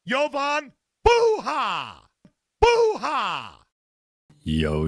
Jovan Buha! Buha! Yo,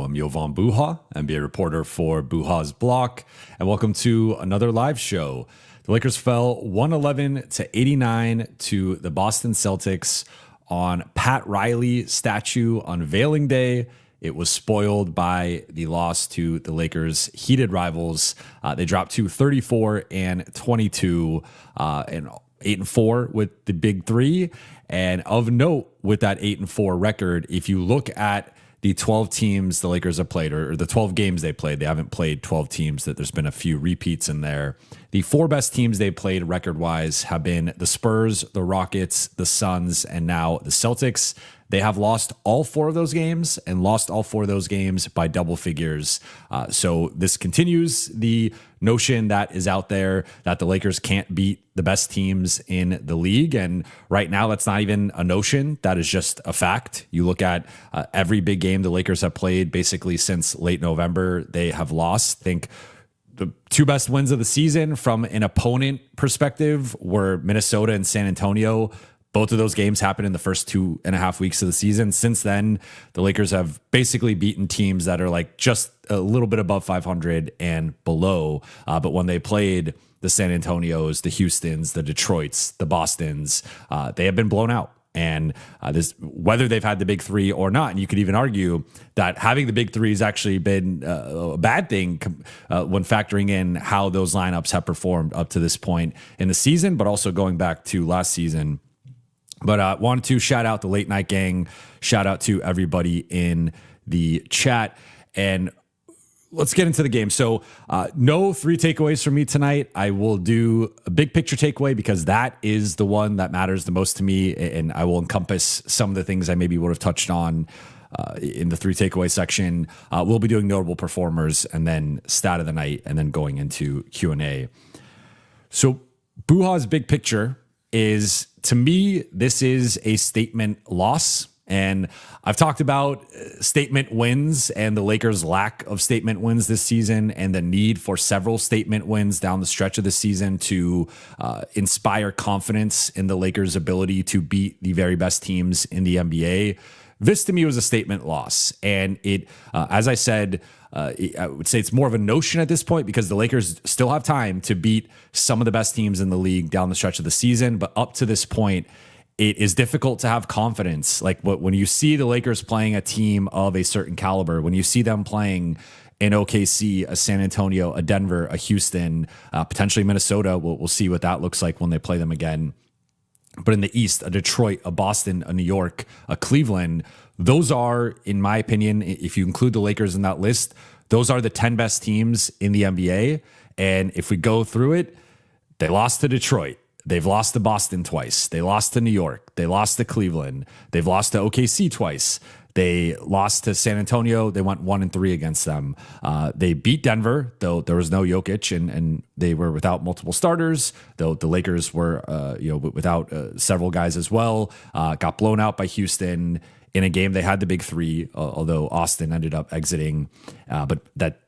I'm Jovan Buha, NBA reporter for Buha's Block, and welcome to another live show. The Lakers fell 111-89 to the Boston Celtics on Pat Riley statue unveiling day. It was spoiled by the loss to the Lakers' heated rivals. They dropped to 34-22 and 8-4 with the big three. And of note with that 8-4 record, if you look at the 12 teams the Lakers have played, or the 12 games they played, they haven't played 12 teams. That there's been a few repeats in there. The four best teams they played record-wise have been the Spurs, the Rockets, the Suns, and now the Celtics. They have lost all four of those games and lost all four of those games by double figures. So this continues the notion that is out there that the Lakers can't beat the best teams in the league. And right now, that's not even a notion. That is just a fact. You look at every big game the Lakers have played basically since late November, they have lost. Think the two best wins of the season from an opponent perspective were Minnesota and San Antonio. Both of those games happened in the first 2.5 weeks of the season. Since then, the Lakers have basically beaten teams that are like just a little bit above 500 and below. But when they played the San Antonios, the Houstons, the Detroits, the Bostons, they have been blown out. And this, whether they've had the big three or not, and you could even argue that having the big three has actually been a bad thing when factoring in how those lineups have performed up to this point in the season, but also going back to last season. But wanted to shout out the late night gang, shout out to everybody in the chat, and let's get into the game. So no three takeaways from me tonight. I will do a big picture takeaway because that is the one that matters the most to me, and I will encompass some of the things I maybe would have touched on in the three takeaway section. We'll be doing notable performers and then stat of the night and then going into Q&A. So Buha's big picture is, to me, this is a statement loss. And I've talked about statement wins and the Lakers' lack of statement wins this season and the need for several statement wins down the stretch of the season to inspire confidence in the Lakers' ability to beat the very best teams in the NBA. This, to me, was a statement loss. And it, as I said, I would say it's more of a notion at this point because the Lakers still have time to beat some of the best teams in the league down the stretch of the season. But up to this point, it is difficult to have confidence. Like when you see the Lakers playing a team of a certain caliber, when you see them playing an OKC, a San Antonio, a Denver, a Houston, potentially Minnesota, we'll see what that looks like when they play them again. But in the East, a Detroit, a Boston, a New York, a Cleveland, those are, in my opinion, if you include the Lakers in that list, those are the 10 best teams in the NBA. And if we go through it, they lost to Detroit. They've lost to Boston twice. They lost to New York. They lost to Cleveland. They've lost to OKC twice. They lost to San Antonio. They went 1-3 against them. They beat Denver, though there was no Jokic, and they were without multiple starters. Though the Lakers were, without several guys as well. Got blown out by Houston in a game they had the big three, although Austin ended up exiting. But that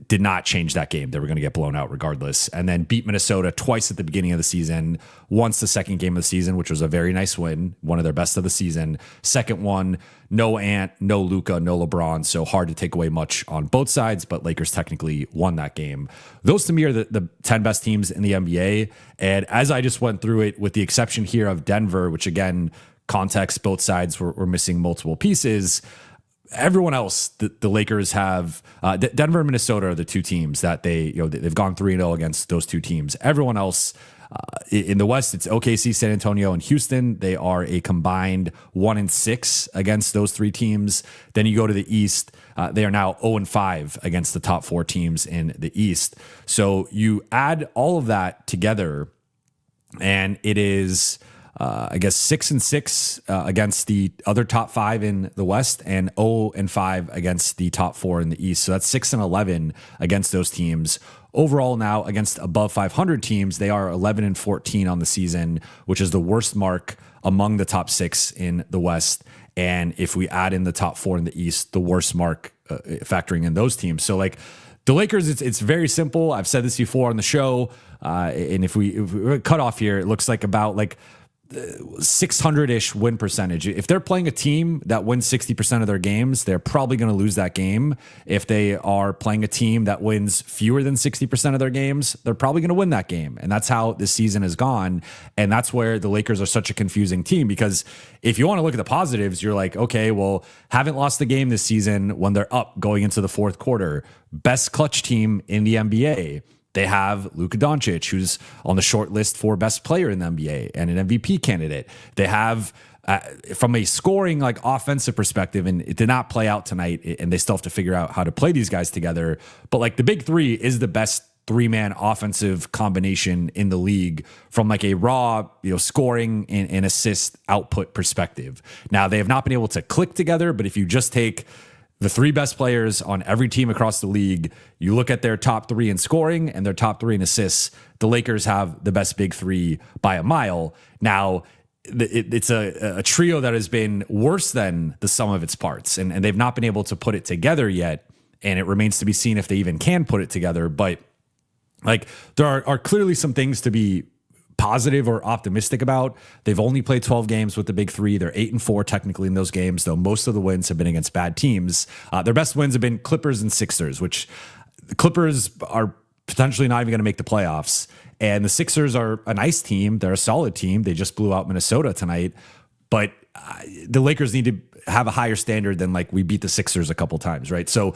did not change that game. They were going to get blown out regardless. And then beat Minnesota twice at the beginning of the season. Once the second game of the season, which was a very nice win, one of their best of the season. Second one, no Ant, no Luka, no LeBron. So hard to take away much on both sides, but Lakers technically won that game. Those to me are the 10 best teams in the NBA. And as I just went through it, with the exception here of Denver, which again, context, both sides were missing multiple pieces. Everyone else, the Lakers have Denver and Minnesota are the two teams that they've gone 3-0 against those two teams. Everyone else in the West, it's OKC, San Antonio, and Houston. They are a combined 1-6 against those three teams. Then you go to the East, they are now 0-5 against the top four teams in the East. So you add all of that together, and it is, I guess 6-6 against the other top five in the West and 0-5 against the top four in the East. So that's 6-11 against those teams. Overall now against above 500 teams, they are 11-14 on the season, which is the worst mark among the top six in the West. And if we add in the top four in the East, the worst mark factoring in those teams. So like The Lakers, it's very simple. I've said this before on the show. And if we cut off here, it looks like about like 600-ish win percentage. If they're playing a team that wins 60% of their games, they're probably going to lose that game. If they are playing a team that wins fewer than 60% of their games, they're probably going to win that game. And that's how this season has gone. And that's where the Lakers are such a confusing team, because if you want to look at the positives, you're like, okay, well, haven't lost the game this season when they're up going into the fourth quarter. Best clutch team in the NBA. They have Luka Doncic, who's on the short list for best player in the NBA and an MVP candidate. They have, from a scoring, like offensive perspective, and it did not play out tonight, and they still have to figure out how to play these guys together. But like the big three is the best three-man offensive combination in the league from like a raw, scoring and assist output perspective. Now, they have not been able to click together, but if you just take the three best players on every team across the league, you look at their top three in scoring and their top three in assists, the Lakers have the best big three by a mile. Now, it's a trio that has been worse than the sum of its parts, and they've not been able to put it together yet, and it remains to be seen if they even can put it together. But like there are clearly some things to be positive or optimistic about. They've only played 12 games with the big three. They're 8-4 technically in those games, though most of the wins have been against bad teams. Their best wins have been Clippers and Sixers, which the Clippers are potentially not even going to make the playoffs. And the Sixers are a nice team. They're a solid team. They just blew out Minnesota tonight. But the Lakers need to have a higher standard than like we beat the Sixers a couple times, right? So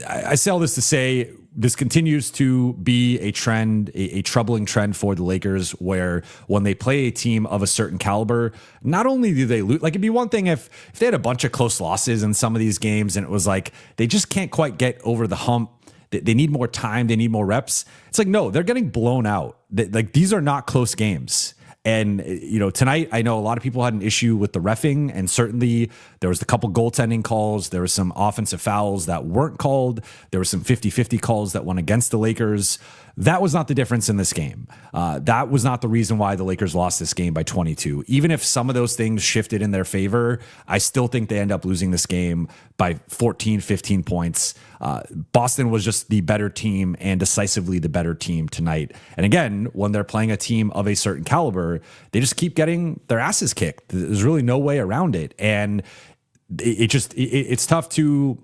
I say all this to say this continues to be a trend, a troubling trend for the Lakers, where when they play a team of a certain caliber, not only do they lose, like it'd be one thing if they had a bunch of close losses in some of these games and it was like they just can't quite get over the hump. They need more time. They need more reps. It's like, no, they're getting blown out. Like these are not close games. And, tonight, I know a lot of people had an issue with the reffing, and certainly there was a couple goaltending calls. There were some offensive fouls that weren't called. There were some 50-50 calls that went against the Lakers. That was not the difference in this game. That was not the reason why the Lakers lost this game by 22. Even if some of those things shifted in their favor, I still think they end up losing this game by 14, 15 points. Boston was just the better team and decisively the better team tonight. And again, when they're playing a team of a certain caliber, they just keep getting their asses kicked. There's really no way around it. And it's tough to,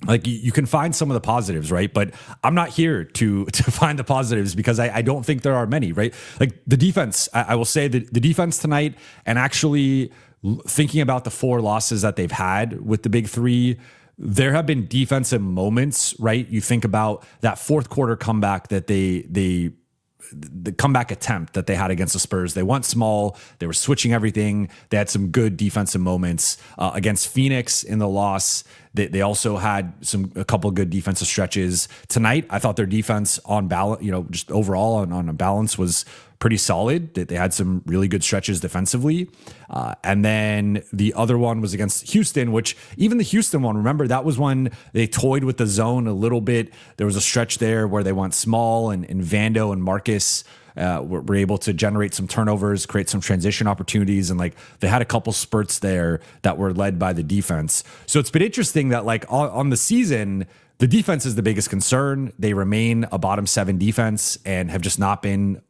like, you can find some of the positives, right? But I'm not here to find the positives because I don't think there are many, right? Like the defense, I will say that the defense tonight, and actually thinking about the 4 losses that they've had with the big three, there have been defensive moments, right? You think about that fourth quarter comeback that the comeback attempt that they had against the Spurs. They went small. They were switching everything. They had some good defensive moments against Phoenix in the loss. They also had a couple of good defensive stretches tonight. I thought their defense on balance, just overall on a balance was pretty solid. They had some really good stretches defensively. And then the other one was against Houston, which even the Houston one, remember, that was when they toyed with the zone a little bit. There was a stretch there where they went small and Vando and Marcus were able to generate some turnovers, create some transition opportunities. And like they had a couple spurts there that were led by the defense. So it's been interesting that like on the season, the defense is the biggest concern. They remain a bottom 7 defense and have just not been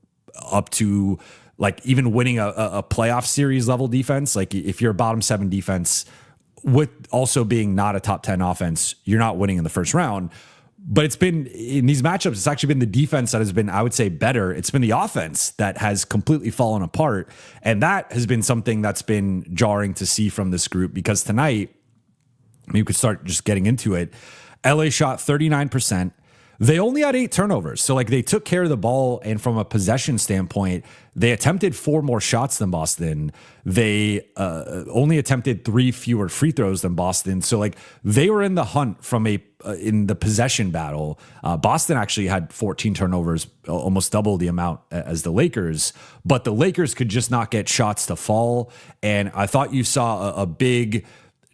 up to like even winning a playoff series level defense. Like if you're a bottom 7 defense with also being not a top 10 offense, you're not winning in the first round. But it's been in these matchups, it's actually been the defense that has been, I would say, better. It's been the offense that has completely fallen apart. And that has been something that's been jarring to see from this group, because tonight, you could start just getting into it. LA shot 39%. They only had 8 turnovers. So like they took care of the ball. And from a possession standpoint, they attempted 4 more shots than Boston. They only attempted 3 fewer free throws than Boston. So like they were in the hunt from in the possession battle. Boston actually had 14 turnovers, almost double the amount as the Lakers, but the Lakers could just not get shots to fall. And I thought you saw a big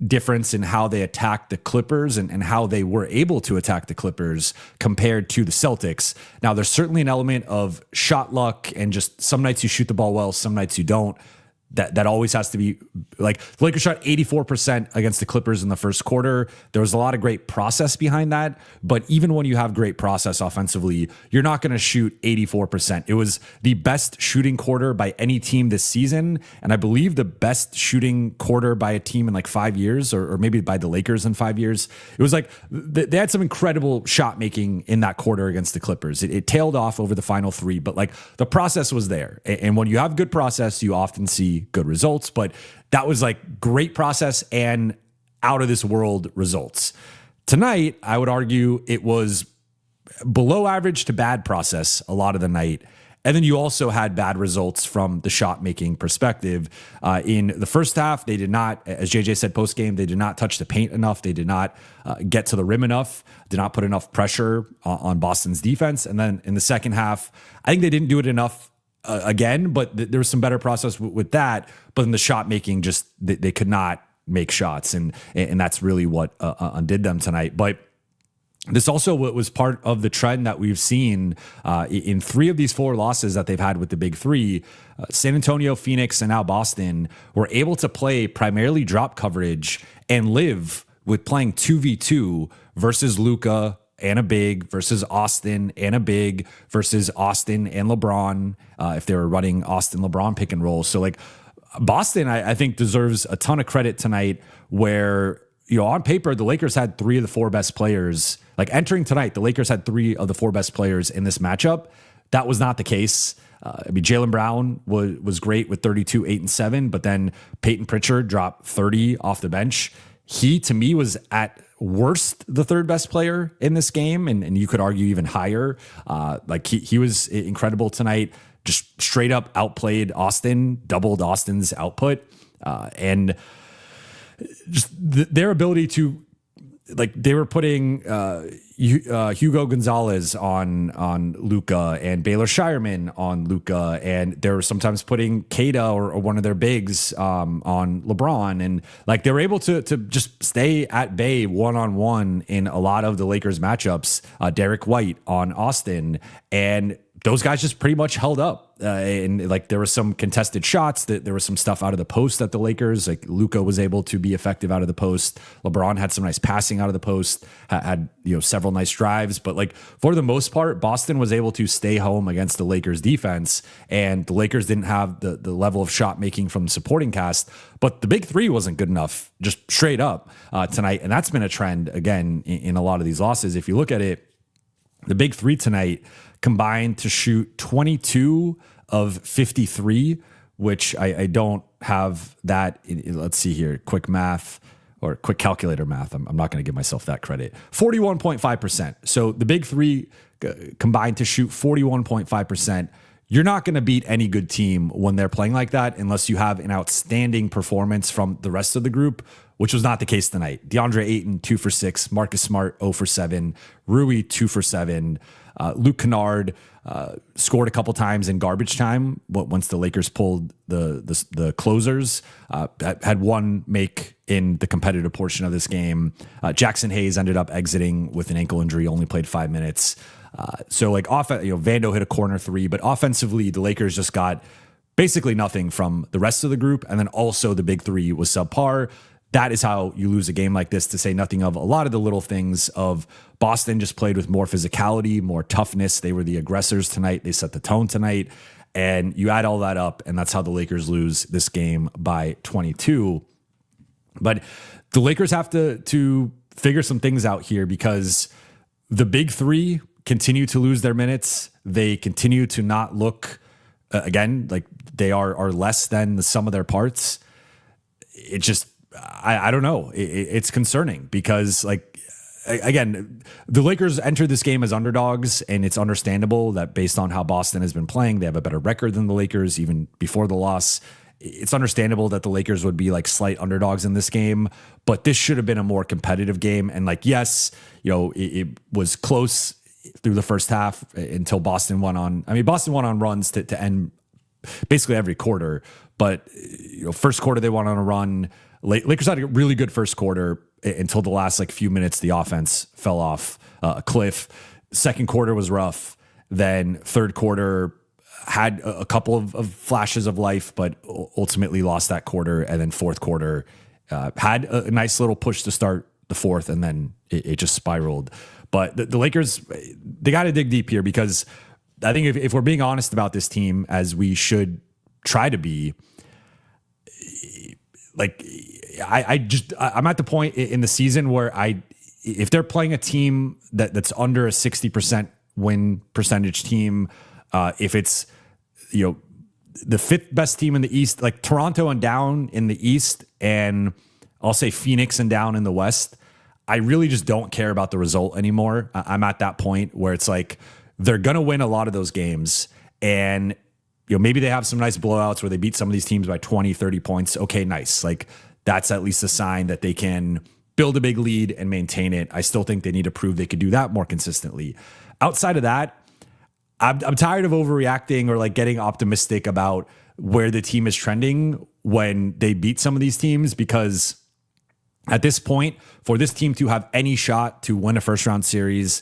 difference in how they attacked the Clippers and how they were able to attack the Clippers compared to the Celtics. Now, there's certainly an element of shot luck and just some nights you shoot the ball well, some nights you don't. that always has to be like the Lakers shot 84% against the Clippers in the first quarter. There was a lot of great process behind that. But even when you have great process offensively, you're not going to shoot 84%. It was the best shooting quarter by any team this season. And I believe the best shooting quarter by a team in like 5 years, or maybe by the Lakers in 5 years. It was like they had some incredible shot making in that quarter against the Clippers. It tailed off over the final three, but like the process was there. And when you have good process, you often see good results, but that was like great process and out of this world results. Tonight, I would argue it was below average to bad process a lot of the night. And then you also had bad results from the shot making perspective. In the first half, they did not, as JJ said post game, they did not touch the paint enough. They did not get to the rim enough, did not put enough pressure on Boston's defense. And then in the second half, I think they didn't do it enough again, but there was some better process with that. But in the shot making, just they could not make shots, and that's really what undid them tonight. But this also was part of the trend that we've seen in 3 of these 4 losses that they've had with the big 3. San Antonio, Phoenix, and now Boston were able to play primarily drop coverage and live with playing 2v2 versus Luka and a big versus Austin and a big versus Austin and LeBron, if they were running Austin LeBron pick and roll. So like Boston, I think deserves a ton of credit tonight where, on paper, the Lakers had 3 of the 4 best players. Like entering tonight, the Lakers had 3 of the 4 best players in this matchup. That was not the case. Jaylen Brown was great with 32, 8, and 7, but then Peyton Pritchard dropped 30 off the bench. He, to me, was at worst the 3rd best player in this game, and you could argue even higher. Like he was incredible tonight. Just straight up outplayed Austin, doubled Austin's output, and just their ability to, like, they were putting Hugo Gonzalez on Luka and Baylor Shireman on Luka, and they were sometimes putting Keita or one of their bigs on LeBron, and like they were able to just stay at bay one-on-one in a lot of the Lakers matchups. Derek White on Austin, and those guys just pretty much held up. And like there was some contested shots, that there was some stuff out of the post that the Lakers, like Luka was able to be effective out of the post. LeBron had some nice passing out of the post, had several nice drives, but like for the most part, Boston was able to stay home against the Lakers defense, and the Lakers didn't have the level of shot making from the supporting cast, but the big 3 wasn't good enough, just straight up tonight. And that's been a trend again in a lot of these losses. If you look at it, the big 3 tonight combined to shoot 22 of 53, which I don't have that. Let's see here. Quick math or quick calculator math. I'm not going to give myself that credit. 41.5%. So the big 3 combined to shoot 41.5%. You're not going to beat any good team when they're playing like that unless you have an outstanding performance from the rest of the group, which was not the case tonight. DeAndre Ayton, 2 for 6. Marcus Smart, 0 for 7. Rui, 2 for 7. Luke Kennard scored a couple times in garbage time once the Lakers pulled the closers. Had 1 make in the competitive portion of this game. Jackson Hayes ended up exiting with an ankle injury, only played 5 minutes. So like Vando hit a corner 3, but offensively the Lakers just got basically nothing from the rest of the group, and then also the big 3 was subpar. That is how you lose a game like this, to say nothing of a lot of the little things of Boston just played with more physicality, more toughness. They were the aggressors tonight. They set the tone tonight. And you add all that up, and that's how the Lakers lose this game by 22. But the Lakers have to figure some things out here, because the big 3 continue to lose their minutes. They continue to not look, again, like they are less than the sum of their parts. It just... I don't know. It's concerning because, like, again, the Lakers entered this game as underdogs, and it's understandable that based on how Boston has been playing, they have a better record than the Lakers even before the loss. It's understandable that the Lakers would be like slight underdogs in this game, but this should have been a more competitive game. And like, yes, it was close through the first half until Boston went on. I mean, Boston went on runs to end basically every quarter, but first quarter they went on a run. Lakers had a really good first quarter until the last few minutes. The offense fell off a cliff. Second quarter was rough. Then third quarter, had a couple of flashes of life, but ultimately lost that quarter. And then fourth quarter had a nice little push to start the fourth, and then it just spiraled. But the Lakers, they got to dig deep here, because I think if we're being honest about this team, as we should try to be, like I'm at the point in the season where if they're playing a team that's under a 60% win percentage team, if it's, the fifth best team in the East, like Toronto and down in the East, and I'll say Phoenix and down in the West, I really just don't care about the result anymore. I'm at that point where it's like, they're going to win a lot of those games, and maybe they have some nice blowouts where they beat some of these teams by 20, 30 points. Okay, nice. Like, that's at least a sign that they can build a big lead and maintain it. I still think they need to prove they could do that more consistently. Outside of that, I'm tired of overreacting or like getting optimistic about where the team is trending when they beat some of these teams, because at this point, for this team to have any shot to win a first round series,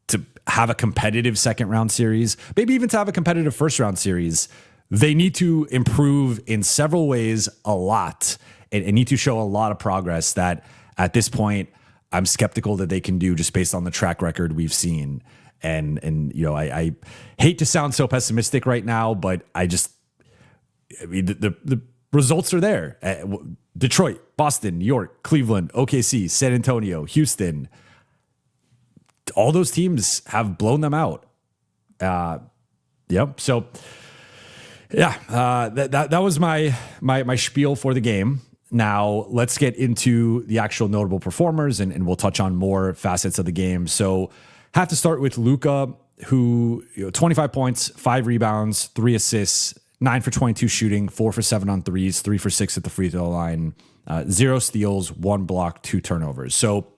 to have a competitive second round series, maybe even to have a competitive first round series, they need to improve in several ways a lot, and need to show a lot of progress that at this point I'm skeptical that they can do, just based on the track record we've seen. And I hate to sound so pessimistic right now, but the results are there. Detroit, Boston, New York, Cleveland, OKC, San Antonio, Houston, all those teams have blown them out. Yep. So yeah, that was my spiel for the game. Now let's get into the actual notable performers, and we'll touch on more facets of the game. So have to start with Luka, who 25 points, 5 rebounds, 3 assists, 9 for 22 shooting, 4 for 7 on threes, 3 for 6 at the free throw line, 0 steals, 1 block, 2 turnovers. So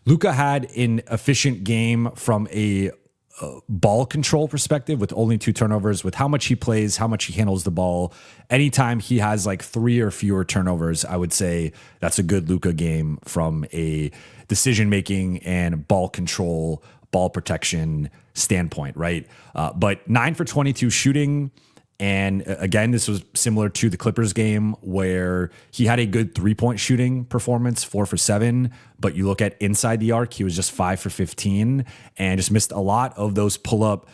Luka had an efficient game from a ball control perspective, with only 2 turnovers, with how much he plays, how much he handles the ball. Anytime he has like 3 or fewer turnovers, I would say that's a good Luka game from a decision-making and ball control, ball protection standpoint, right? But 9 for 22 shooting. And again, this was similar to the Clippers game, where he had a good 3-point shooting performance, 4 for 7. But you look at inside the arc, he was just 5 for 15, and just missed a lot of those pull-up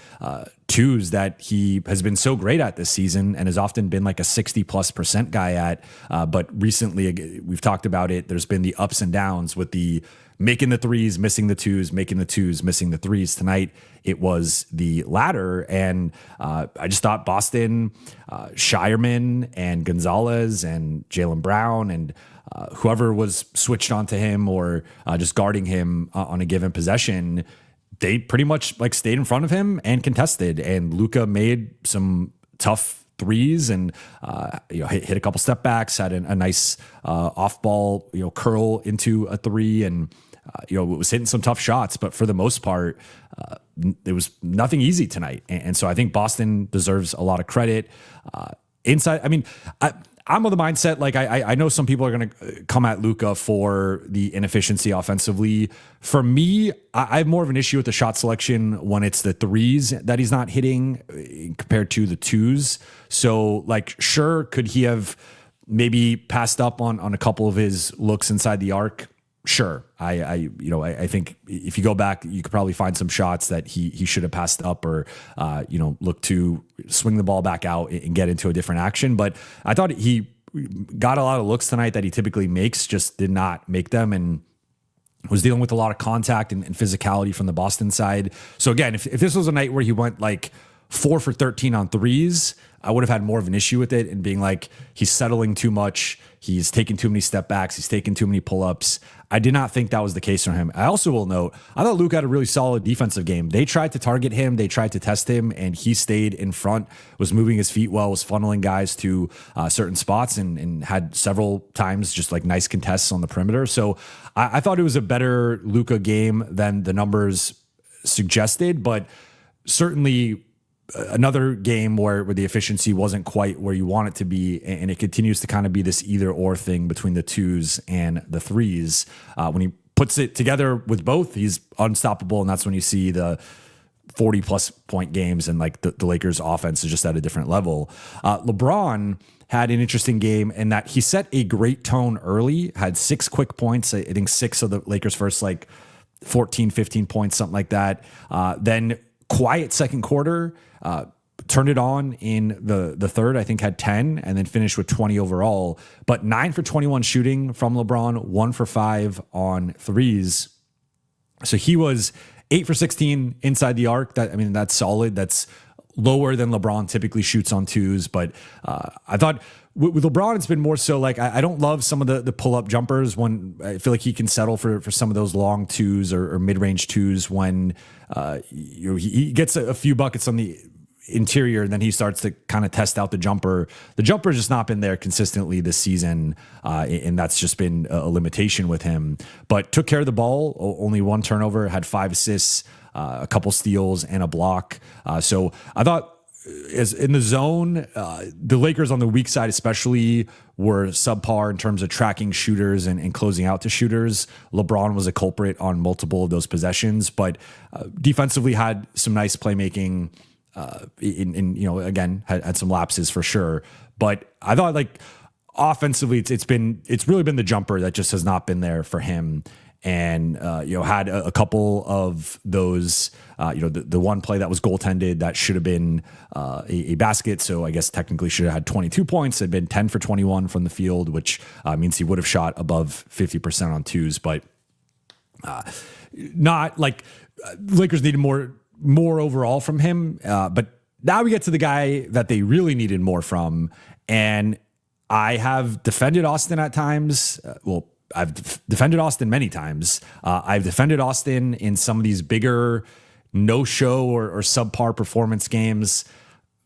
twos that he has been so great at this season, and has often been like a 60+% guy at. But recently, we've talked about it, there's been the ups and downs with the making the threes, missing the twos, making the twos, missing the threes. Tonight, it was the latter. And I just thought Boston, Shireman and Gonzalez and Jaylen Brown and whoever was switched onto him or just guarding him on a given possession, they pretty much like stayed in front of him and contested. And Luka made some tough threes and hit a couple step backs, had a nice off ball curl into a 3, and was hitting some tough shots. But for the most part, it was nothing easy tonight. And so I think Boston deserves a lot of credit. Inside, I mean, I'm of the mindset, like I know some people are going to come at Luka for the inefficiency offensively. For me, I have more of an issue with the shot selection when it's the threes that he's not hitting compared to the twos. So like, sure, could he have maybe passed up on a couple of his looks inside the arc? Sure. I think if you go back, you could probably find some shots that he should have passed up, or look to swing the ball back out and get into a different action. But I thought he got a lot of looks tonight that he typically makes, just did not make them, and was dealing with a lot of contact and physicality from the Boston side. So again, if this was a night where he went like 4 for 13 on threes, I would have had more of an issue with it and being like, he's settling too much. He's taking too many step backs. He's taking too many pull-ups. I did not think that was the case for him. I also will note, I thought Luke had a really solid defensive game. They tried to target him. They tried to test him, and he stayed in front, was moving his feet well, was funneling guys to certain spots, and had several times just like nice contests on the perimeter. So I thought it was a better Luka game than the numbers suggested, but certainly another game where the efficiency wasn't quite where you want it to be, and it continues to kind of be this either or thing between the twos and the threes. When he puts it together with both, he's unstoppable, and that's when you see the 40 plus point games, and like the Lakers offense is just at a different level. LeBron had an interesting game in that he set a great tone early, had 6 quick points. I think 6 of the Lakers' first like 14, 15 points, something like that. Then quiet second quarter, turned it on in the third, I think had 10, and then finished with 20 overall, but 9 for 21 shooting from LeBron, 1 for 5 on threes. So he was 8 for 16 inside the arc. That's solid. That's lower than LeBron typically shoots on twos. But I thought with LeBron, it's been more so like I don't love some of the pull-up jumpers when I feel like he can settle for some of those long twos or mid-range twos when he gets a few buckets on the interior, and then he starts to kind of test out the jumper. The jumper has just not been there consistently this season, and that's just been a limitation with him. But took care of the ball, only 1 turnover, had 5 assists, a couple steals, and a block. So I thought as in the zone, the Lakers on the weak side especially were subpar in terms of tracking shooters and closing out to shooters. LeBron was a culprit on multiple of those possessions, but defensively had some nice playmaking. Again, had some lapses for sure, but I thought like offensively, it's really been the jumper that just has not been there for him. And, had a couple of those, the one play that was goaltended that should have been a basket. So I guess technically should have had 22 points. Had been 10 for 21 from the field, which means he would have shot above 50% on twos, but not like Lakers needed more overall from him. But now we get to the guy that they really needed more from. And I have defended Austin at times. I've defended Austin many times. I've defended Austin in some of these bigger no-show or subpar performance games.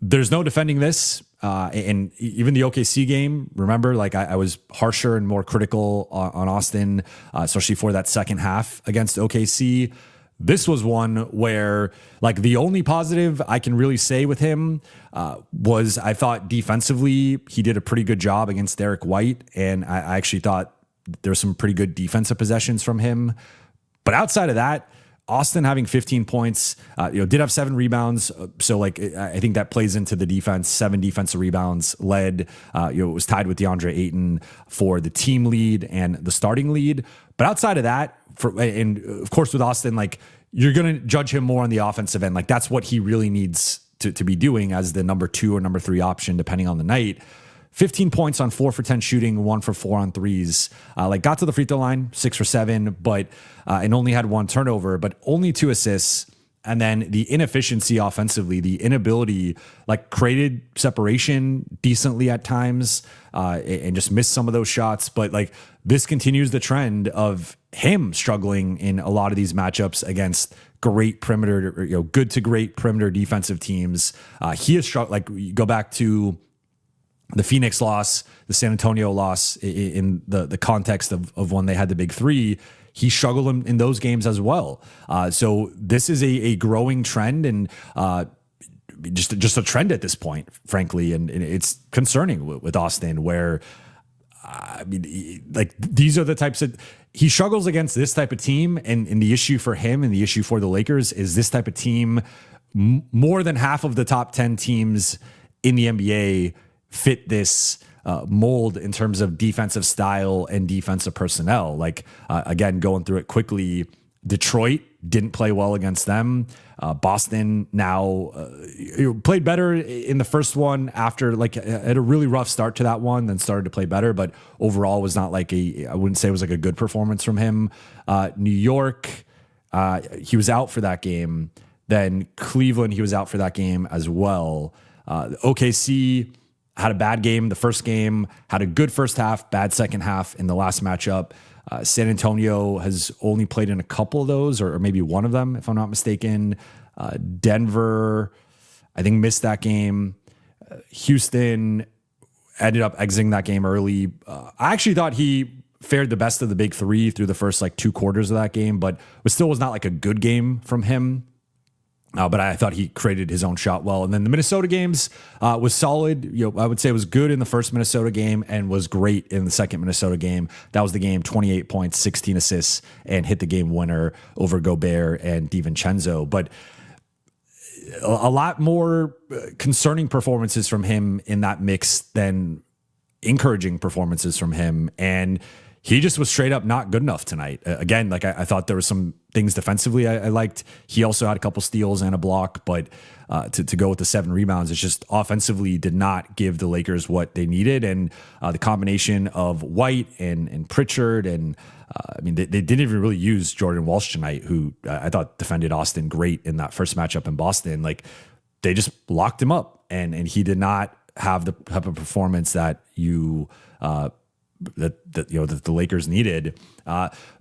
There's no defending this. And even the OKC game, remember, like I was harsher and more critical on Austin, especially for that second half against OKC. This was one where like the only positive I can really say with him was I thought defensively he did a pretty good job against Derek White. And I actually thought there's some pretty good defensive possessions from him. But outside of that, Austin having 15 points, did have 7 rebounds. So like, I think that plays into the defense. 7 defensive rebounds led, it was tied with DeAndre Ayton for the team lead and the starting lead. But outside of that, and of course with Austin, like you're going to judge him more on the offensive end. Like that's what he really needs to be doing as the number 2 or number 3 option, depending on the night. 15 points on 4 for 10 shooting, 1 for 4 on threes. Got to the free throw line, 6 for 7, but and only had 1 turnover, but only 2 assists. And then the inefficiency offensively, the inability, like created separation decently at times, and just missed some of those shots. But like this continues the trend of him struggling in a lot of these matchups against great perimeter, good to great perimeter defensive teams. He has struggled. Like you go back to the Phoenix loss, the San Antonio loss in the context of when they had the big 3, he struggled in those games as well. So this is a growing trend and just a trend at this point, frankly. And it's concerning with Austin where, these are the types of, he struggles against this type of team. And the issue for him and the issue for the Lakers is this type of team, more than half of the top 10 teams in the NBA fit this mold in terms of defensive style and defensive personnel. Like, again, going through it quickly, Detroit didn't play well against them. Boston now played better in the first one after had a really rough start to that one, then started to play better, but overall was not like I wouldn't say it was like a good performance from him. New York, he was out for that game. Then Cleveland, he was out for that game as well. OKC had a bad game the first game, had a good first half, bad second half in the last matchup. San Antonio has only played in a couple of those, or maybe one of them, if I'm not mistaken. Denver, I think, missed that game. Houston ended up exiting that game early. I actually thought he fared the best of the big 3 through the first 2 quarters of that game, but it still was not like a good game from him. But I thought he created his own shot well. And then the Minnesota games was solid. I would say it was good in the first Minnesota game and was great in the second Minnesota game. That was the game, 28 points, 16 assists, and hit the game winner over Gobert and DiVincenzo. But a lot more concerning performances from him in that mix than encouraging performances from him. And he just was straight up not good enough tonight. Again, like I thought there were some things defensively I liked. He also had a couple steals and a block, but to go with the 7 rebounds, it's just offensively did not give the Lakers what they needed. And the combination of White and Pritchard and I mean, they didn't even really use Jordan Walsh tonight, who I thought defended Austin great in that first matchup in Boston. Like they just locked him up, and he did not have the type of performance that that the Lakers needed.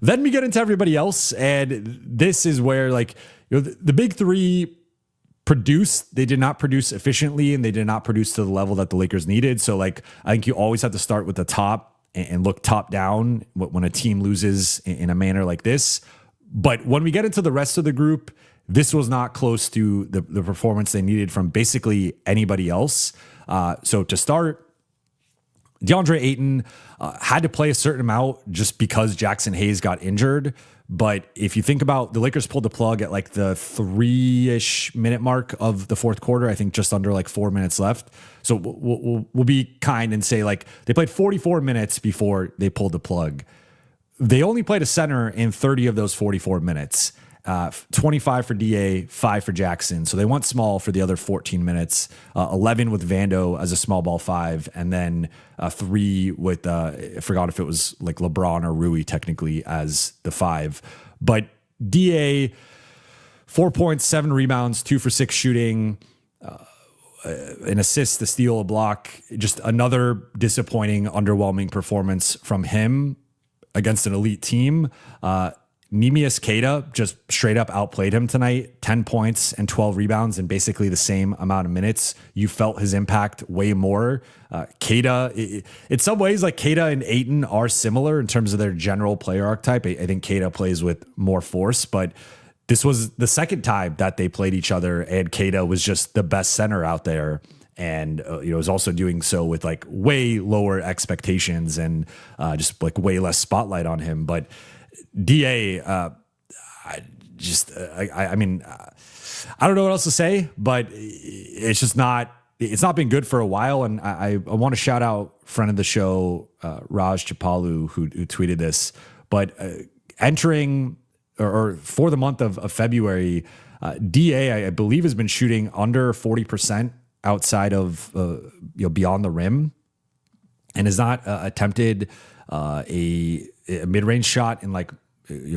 Then we get into everybody else, and this is where the big three produced. They did not produce efficiently, and they did not produce to the level that the Lakers needed. So I think you always have to start with the top and look top down when a team loses in a manner like this. But when we get into the rest of the group, this was not close to the performance they needed from basically anybody else. So to start, DeAndre Ayton had to play a certain amount just because Jackson Hayes got injured. But if you think about, the Lakers pulled the plug at like the 3-ish minute mark of the fourth quarter, I think just under 4 minutes left. So we'll be kind and say they played 44 minutes before they pulled the plug. They only played a center in 30 of those 44 minutes. 25 for DA, 5 for Jackson. So they went small for the other 14 minutes, 11 with Vando as a small ball 5, and then 3 with, I forgot if it was LeBron or Rui technically as the 5. But DA, 4 points, 7 rebounds, 2 for 6 shooting, an assist, a steal, a block. Just another disappointing, underwhelming performance from him against an elite team. Neemias Queta just straight up outplayed him tonight, 10 points and 12 rebounds in basically the same amount of minutes. You felt his impact way more. Queta, in some ways, Queta and Ayton are similar in terms of their general player archetype. I think Queta plays with more force, but this was the second time that they played each other, and Queta was just the best center out there. And was also doing so with way lower expectations and just way less spotlight on him. But DA, I mean, I don't know what else to say, but it's just it's not been good for a while. And I want to shout out friend of the show, Raj Chapalu, who tweeted this, but entering or for the month of February, DA, I believe, has been shooting under 40% outside of, beyond the rim, and has not attempted a mid-range shot in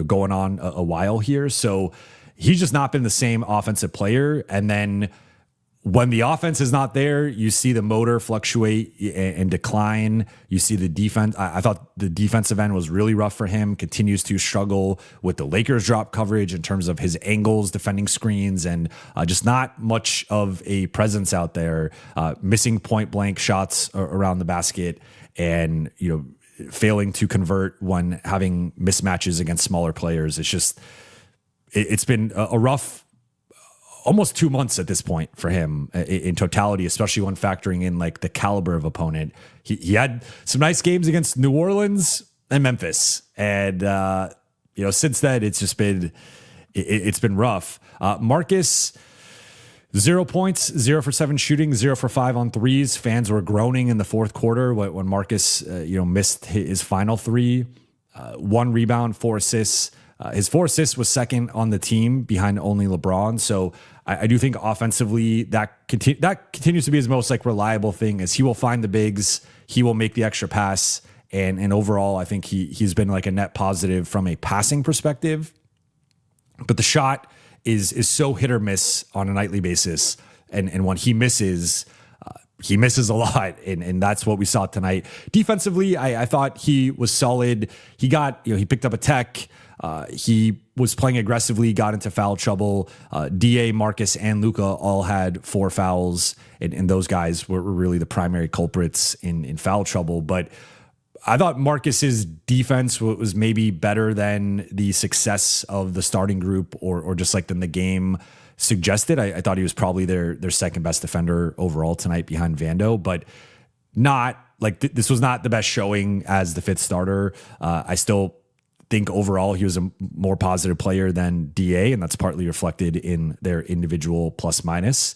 going on a while here. So he's just not been the same offensive player. And then when the offense is not there, you see the motor fluctuate and decline. You see the defense. I thought the defensive end was really rough for him, continues to struggle with the Lakers drop coverage in terms of his angles, defending screens, and just not much of a presence out there, missing point blank shots around the basket, and, failing to convert when having mismatches against smaller players. It's been a rough almost 2 months at this point for him in totality, especially when factoring in the caliber of opponent. He had some nice games against New Orleans and Memphis. And, since then it's been rough. Marcus, 0 points, 0 for 7 shooting, 0 for 5 on threes. Fans were groaning in the fourth quarter when Marcus, missed his final 3. 1 rebound, 4 assists. His 4 assists was second on the team behind only LeBron. So I do think offensively that continues to be his most reliable thing, is he will find the bigs, he will make the extra pass, and overall I think he's been a net positive from a passing perspective. But the shot is so hit or miss on a nightly basis, and when he misses a lot, and that's what we saw tonight. Defensively, I thought he was solid. He got, he picked up a tech. He was playing aggressively, got into foul trouble. DA, Marcus, and Luka all had 4 fouls, and those guys were really the primary culprits in foul trouble. But I thought Marcus's defense was maybe better than the success of the starting group or just than the game suggested. I thought he was probably their second best defender overall tonight behind Vando, but not this was not the best showing as the 5th starter. I still think overall he was a more positive player than DA, and that's partly reflected in their individual plus minus,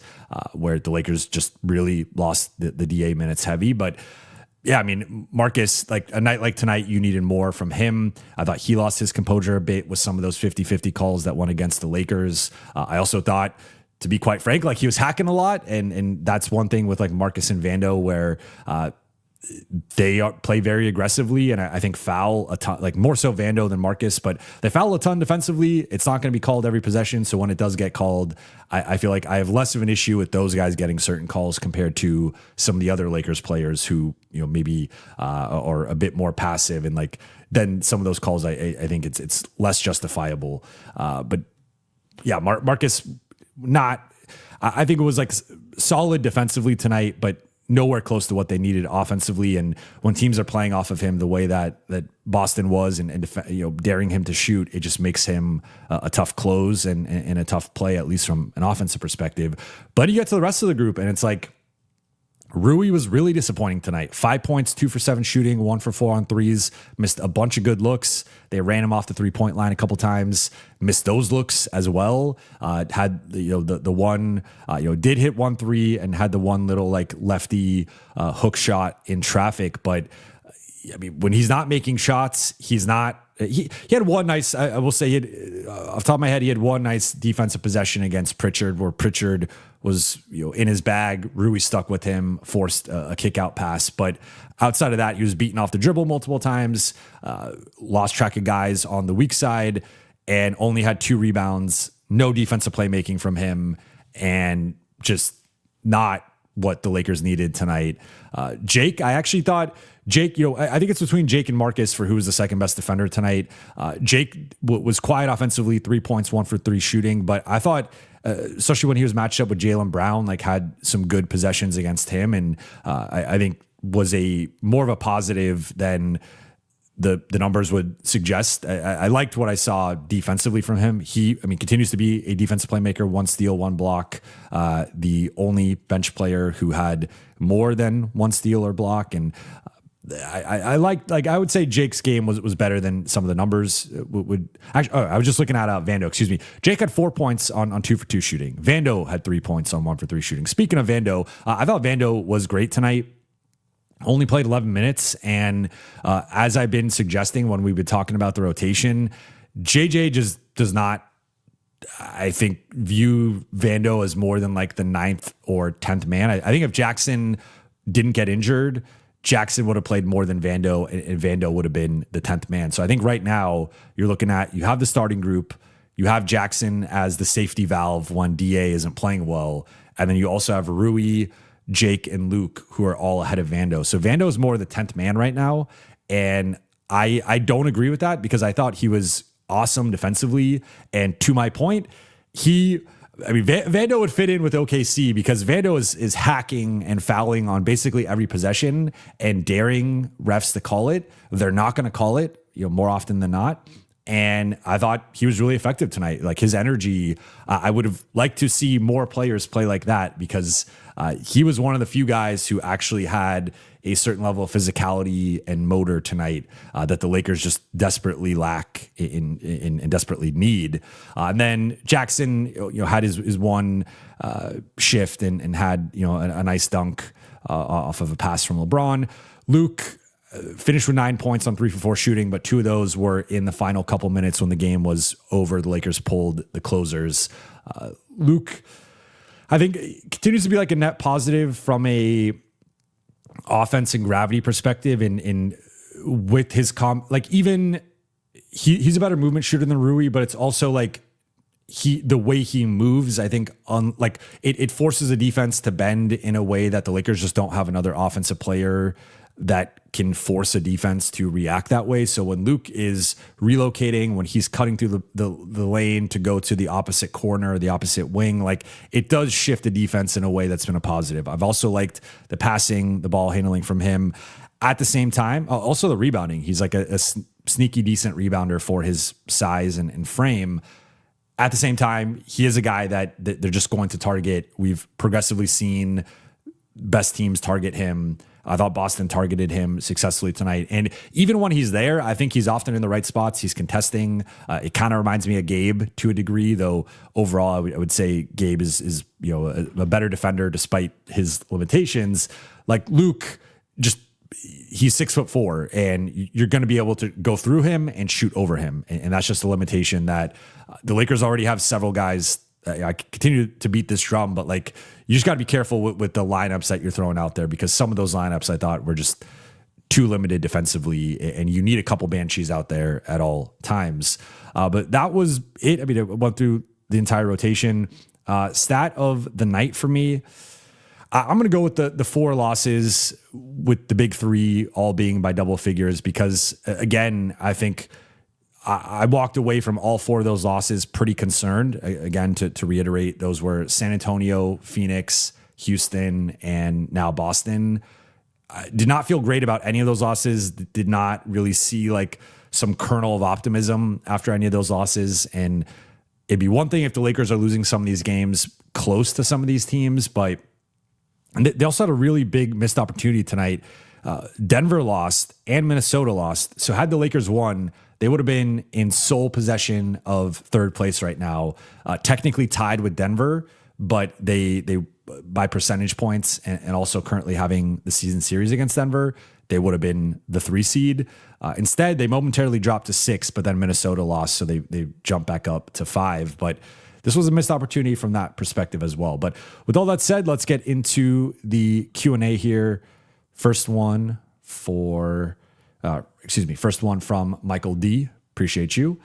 where the Lakers just really lost the DA minutes heavy. But yeah, I mean, Marcus, like a night like tonight, you needed more from him. I thought he lost his composure a bit with some of those 50-50 calls that went against the Lakers. I also thought, to be quite frank, like he was hacking a lot. And that's one thing with like Marcus and Vando where they play very aggressively, and I think foul a ton, like more so Vando than Marcus, but they foul a ton defensively. It's not going to be called every possession. So when it does get called, I feel like I have less of an issue with those guys getting certain calls compared to some of the other Lakers players who, maybe are a bit more passive, and like then some of those calls, I think it's less justifiable. But yeah, Marcus, I think it was like solid defensively tonight, but nowhere close to what they needed offensively. And when teams are playing off of him the way that Boston was and daring him to shoot, it just makes him a tough close and a tough play, at least from an offensive perspective. But you get to the rest of the group and it's like, Rui was really disappointing tonight. 5 points, 2 for 7 shooting, 1 for 4 on threes, missed a bunch of good looks. They ran him off the 3-point line a couple times, missed those looks as well. Had the one, did hit 1 3 and had the one little like lefty hook shot in traffic. But I mean, when he's not making shots, he's not. He had one nice, I will say, off the top of my head, he had one nice defensive possession against Pritchard where Pritchard was in his bag. Rui stuck with him, forced a kick out pass. But outside of that, he was beaten off the dribble multiple times, lost track of guys on the weak side, and only had 2 rebounds. No defensive playmaking from him, and just not what the Lakers needed tonight. Jake, I actually thought Jake, I think it's between Jake and Marcus for who was the second best defender tonight. Jake was quiet offensively, 3 points, 1 for 3 shooting, but I thought, especially when he was matched up with Jaylen Brown, like had some good possessions against him, and I think was more of a positive than the numbers would suggest. I liked what I saw defensively from him. He continues to be a defensive playmaker, 1 steal, 1 block. The only bench player who had more than 1 steal or block. And I liked, I would say Jake's game was better than some of the numbers would actually. I was just looking at Vando, excuse me. Jake had 4 points on 2 for 2 shooting. Vando had 3 points on 1 for 3 shooting. Speaking of Vando, I thought Vando was great tonight. Only played 11 minutes. And as I've been suggesting when we've been talking about the rotation, JJ just does not, I think, view Vando as more than like the 9th or 10th man. I think if Jackson didn't get injured, Jackson would have played more than Vando, and Vando would have been the 10th man. So I think right now you're looking at, you have the starting group, you have Jackson as the safety valve when DA isn't playing well, and then you also have Rui, Jake, and Luke, who are all ahead of Vando. So Vando is more the 10th man right now, and I don't agree with that because I thought he was awesome defensively. And to my point, Vando would fit in with OKC because Vando is hacking and fouling on basically every possession and daring refs to call it. They're not going to call it, more often than not. And I thought he was really effective tonight. Like his energy, I would have liked to see more players play like that because he was one of the few guys who actually had a certain level of physicality and motor tonight that the Lakers just desperately lack and desperately need. And then Jackson, had his one shift and had a nice dunk off of a pass from LeBron. Luke finished with 9 points on 3 for 4 shooting, but 2 of those were in the final couple minutes when the game was over. The Lakers pulled the closers. Luke, I think, continues to be like a net positive from a offense and gravity perspective, and with his even he's a better movement shooter than Rui, but it's also like the way he moves, I think it forces a defense to bend in a way that the Lakers just don't have another offensive player that can force a defense to react that way. So when Luke is relocating, when he's cutting through the lane to go to the opposite corner, the opposite wing, like it does shift the defense in a way that's been a positive. I've also liked the passing, the ball handling from him. At the same time, also the rebounding. He's like a sneaky, decent rebounder for his size and frame. At the same time, he is a guy that they're just going to target. We've progressively seen best teams target him. I thought Boston targeted him successfully tonight. And even when he's there, I think he's often in the right spots. He's contesting. It kind of reminds me of Gabe to a degree, though overall I would say Gabe is a better defender despite his limitations. Like Luke, he's 6'4", and you're going to be able to go through him and shoot over him. And that's just a limitation that the Lakers already have several guys. I continue to beat this drum, but like you just got to be careful with the lineups that you're throwing out there, because some of those lineups I thought were just too limited defensively, and you need a couple banshees out there at all times. But that was it. I mean, it went through the entire rotation. Stat of the night for me, I'm going to go with the 4 losses, with the big 3 all being by double figures, because again, I think I walked away from all 4 of those losses pretty concerned. Again, to reiterate, those were San Antonio, Phoenix, Houston, and now Boston. I did not feel great about any of those losses. Did not really see like some kernel of optimism after any of those losses. And it'd be one thing if the Lakers are losing some of these games close to some of these teams, but they also had a really big missed opportunity tonight. Denver lost and Minnesota lost. So had the Lakers won, they would have been in sole possession of third place right now, technically tied with Denver, but they by percentage points and also currently having the season series against Denver, they would have been the 3 seed. Instead, they momentarily dropped to 6, but then Minnesota lost, so they jumped back up to 5. But this was a missed opportunity from that perspective as well. But with all that said, let's get into the Q&A here. First one from Michael D. Appreciate you.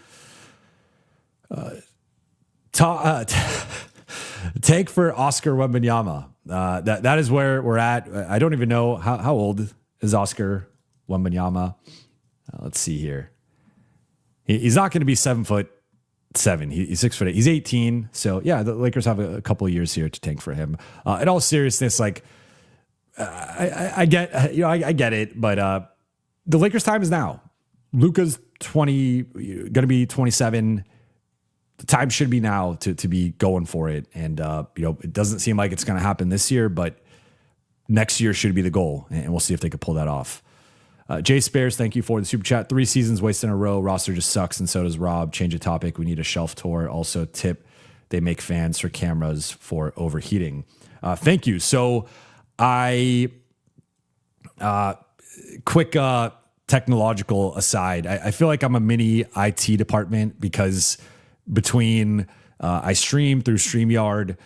Take for Oscar Wembanyama. That is where we're at. I don't even know how old is Oscar Wembanyama. Let's see here. He's not going to be 7'7". He's 6'8". He's 18. So yeah, the Lakers have a couple of years here to tank for him. In all seriousness, like I get it, but the Lakers' time is now. Luka's going to be 27. The time should be now to be going for it. And it doesn't seem like it's going to happen this year, but next year should be the goal, and we'll see if they could pull that off. Jay Spares, thank you for the super chat. 3 seasons wasted in a row. Roster just sucks, and so does Rob. Change of topic. We need a shelf tour. Also, tip they make fans for cameras for overheating. Thank you. So, quick technological aside, I feel like I'm a mini IT department, because between I stream through StreamYard,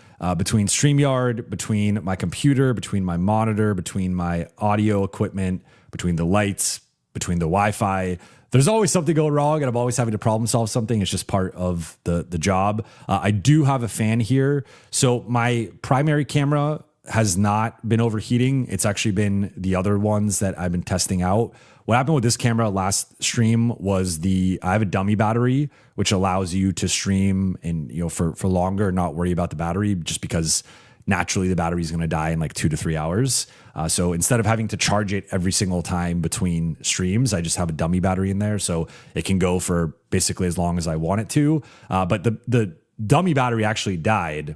between my computer, between my monitor, between my audio equipment, between the lights, between the Wi-Fi, there's always something going wrong, and I'm always having to problem solve something. It's just part of the job. I do have a fan here. So my primary camera has not been overheating. It's actually been the other ones that I've been testing out. What happened with this camera last stream was I have a dummy battery, which allows you to stream and, for longer, not worry about the battery, just because naturally the battery is going to die in like 2 to 3 hours. So instead of having to charge it every single time between streams, I just have a dummy battery in there. So it can go for basically as long as I want it to. But the dummy battery actually died.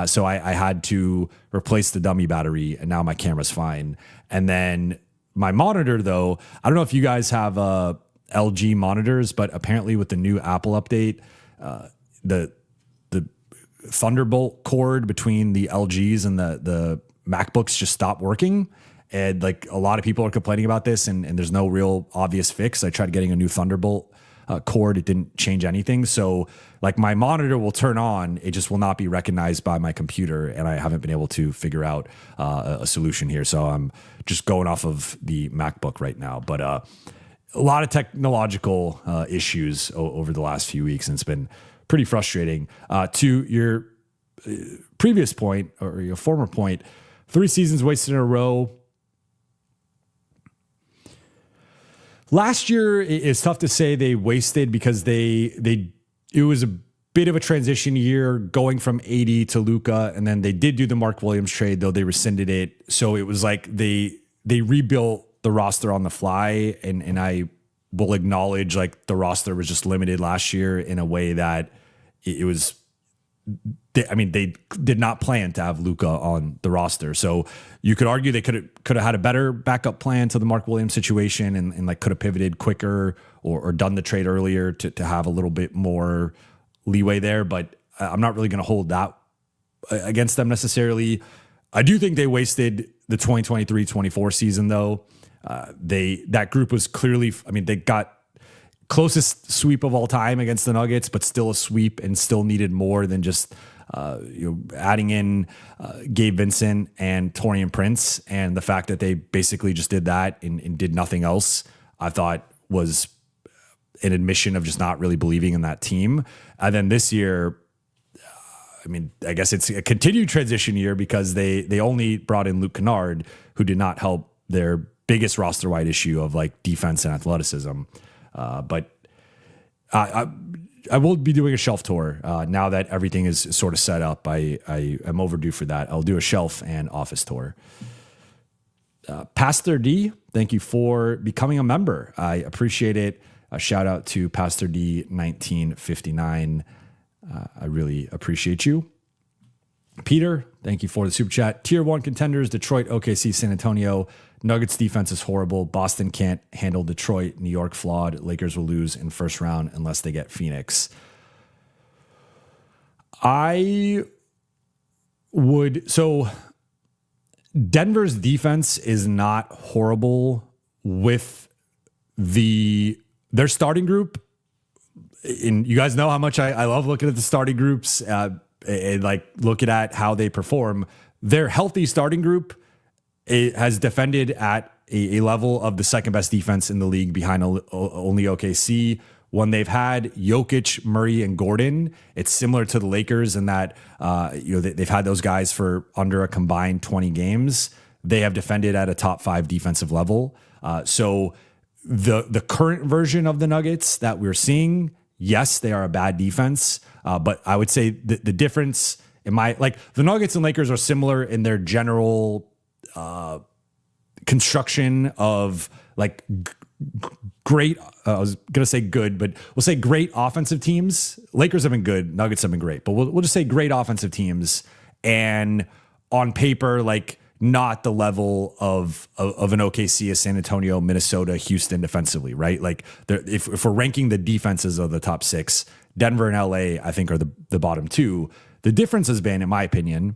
So I had to replace the dummy battery, and now my camera's fine. And then my monitor, though, I don't know if you guys have LG monitors, but apparently with the new Apple update, the Thunderbolt cord between the LGs and the MacBooks just stopped working. And like a lot of people are complaining about this, and there's no real obvious fix. I tried getting a new Thunderbolt cord. It didn't change anything. So like my monitor will turn on, it just will not be recognized by my computer, and I haven't been able to figure out a solution here. So I'm just going off of the MacBook right now. But a lot of technological issues over the last few weeks, and it's been pretty frustrating. To your previous point, or your former point, 3 seasons wasted in a row. Last year, it's tough to say they wasted, because it was a bit of a transition year going from 80 to Luka, and then they did do the Mark Williams trade, though they rescinded it. So it was like they rebuilt the roster on the fly, and I will acknowledge like the roster was just limited last year in a way that it was they did not plan to have Luka on the roster. So you could argue they could have had a better backup plan to the Mark Williams situation and like could have pivoted quicker or done the trade earlier to have a little bit more leeway there. But I'm not really going to hold that against them necessarily. I do think they wasted the 2023-24 season though. That group was clearly, they got closest sweep of all time against the Nuggets, but still a sweep and still needed more than just adding in Gabe Vincent and Taurean Prince. And the fact that they basically just did that and did nothing else, I thought was an admission of just not really believing in that team. And then this year, I guess it's a continued transition year because they only brought in Luke Kennard, who did not help their biggest roster-wide issue of like defense and athleticism. But I will be doing a shelf tour now that everything is sort of set up. I am overdue for that. I'll do a shelf and office tour. Pastor D, thank you for becoming a member. I appreciate it. A shout out to Pastor D 1959. I really appreciate you. Peter, thank you for the super chat. Tier 1 contenders, Detroit, OKC, San Antonio. Nuggets defense is horrible. Boston can't handle Detroit. New York flawed. Lakers will lose in first round unless they get Phoenix. Denver's defense is not horrible with their starting group. And you guys know how much I love looking at the starting groups and like looking at how they perform. Their healthy starting group has defended at a level of the second best defense in the league behind only OKC. When they've had Jokic, Murray, and Gordon, it's similar to the Lakers in that they've had those guys for under a combined 20 games. They have defended at a top 5 defensive level. So the current version of the Nuggets that we're seeing, yes, they are a bad defense, but I would say the difference the Nuggets and Lakers are similar in their general construction of like great. I was gonna say good, but we'll say great offensive teams. Lakers have been good, Nuggets have been great, but we'll just say great offensive teams. And on paper, like not the level of an OKC, a San Antonio, Minnesota, Houston defensively, right? Like if we're ranking the defenses of the top 6, Denver and LA, I think are the bottom 2. The difference has been, in my opinion,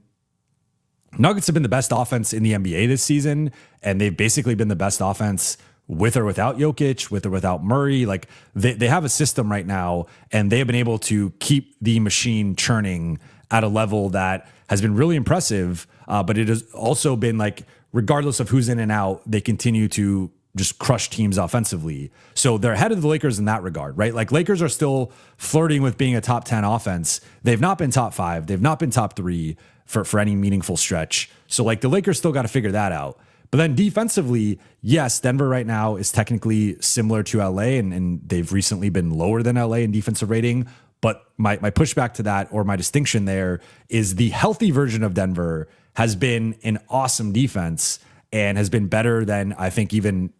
Nuggets have been the best offense in the NBA this season, and they've basically been the best offense with or without Jokic, with or without Murray. Like they have a system right now, and they have been able to keep the machine churning at a level that has been really impressive. But it has also been like, regardless of who's in and out, they continue to just crush teams offensively. So they're ahead of the Lakers in that regard, right? Like Lakers are still flirting with being a top 10 offense. They've not been top 5. They've not been top 3 for any meaningful stretch. So like the Lakers still got to figure that out. But then defensively, yes, Denver right now is technically similar to LA, and they've recently been lower than LA in defensive rating. But my pushback to that, or my distinction there, is the healthy version of Denver has been an awesome defense and has been better than I think even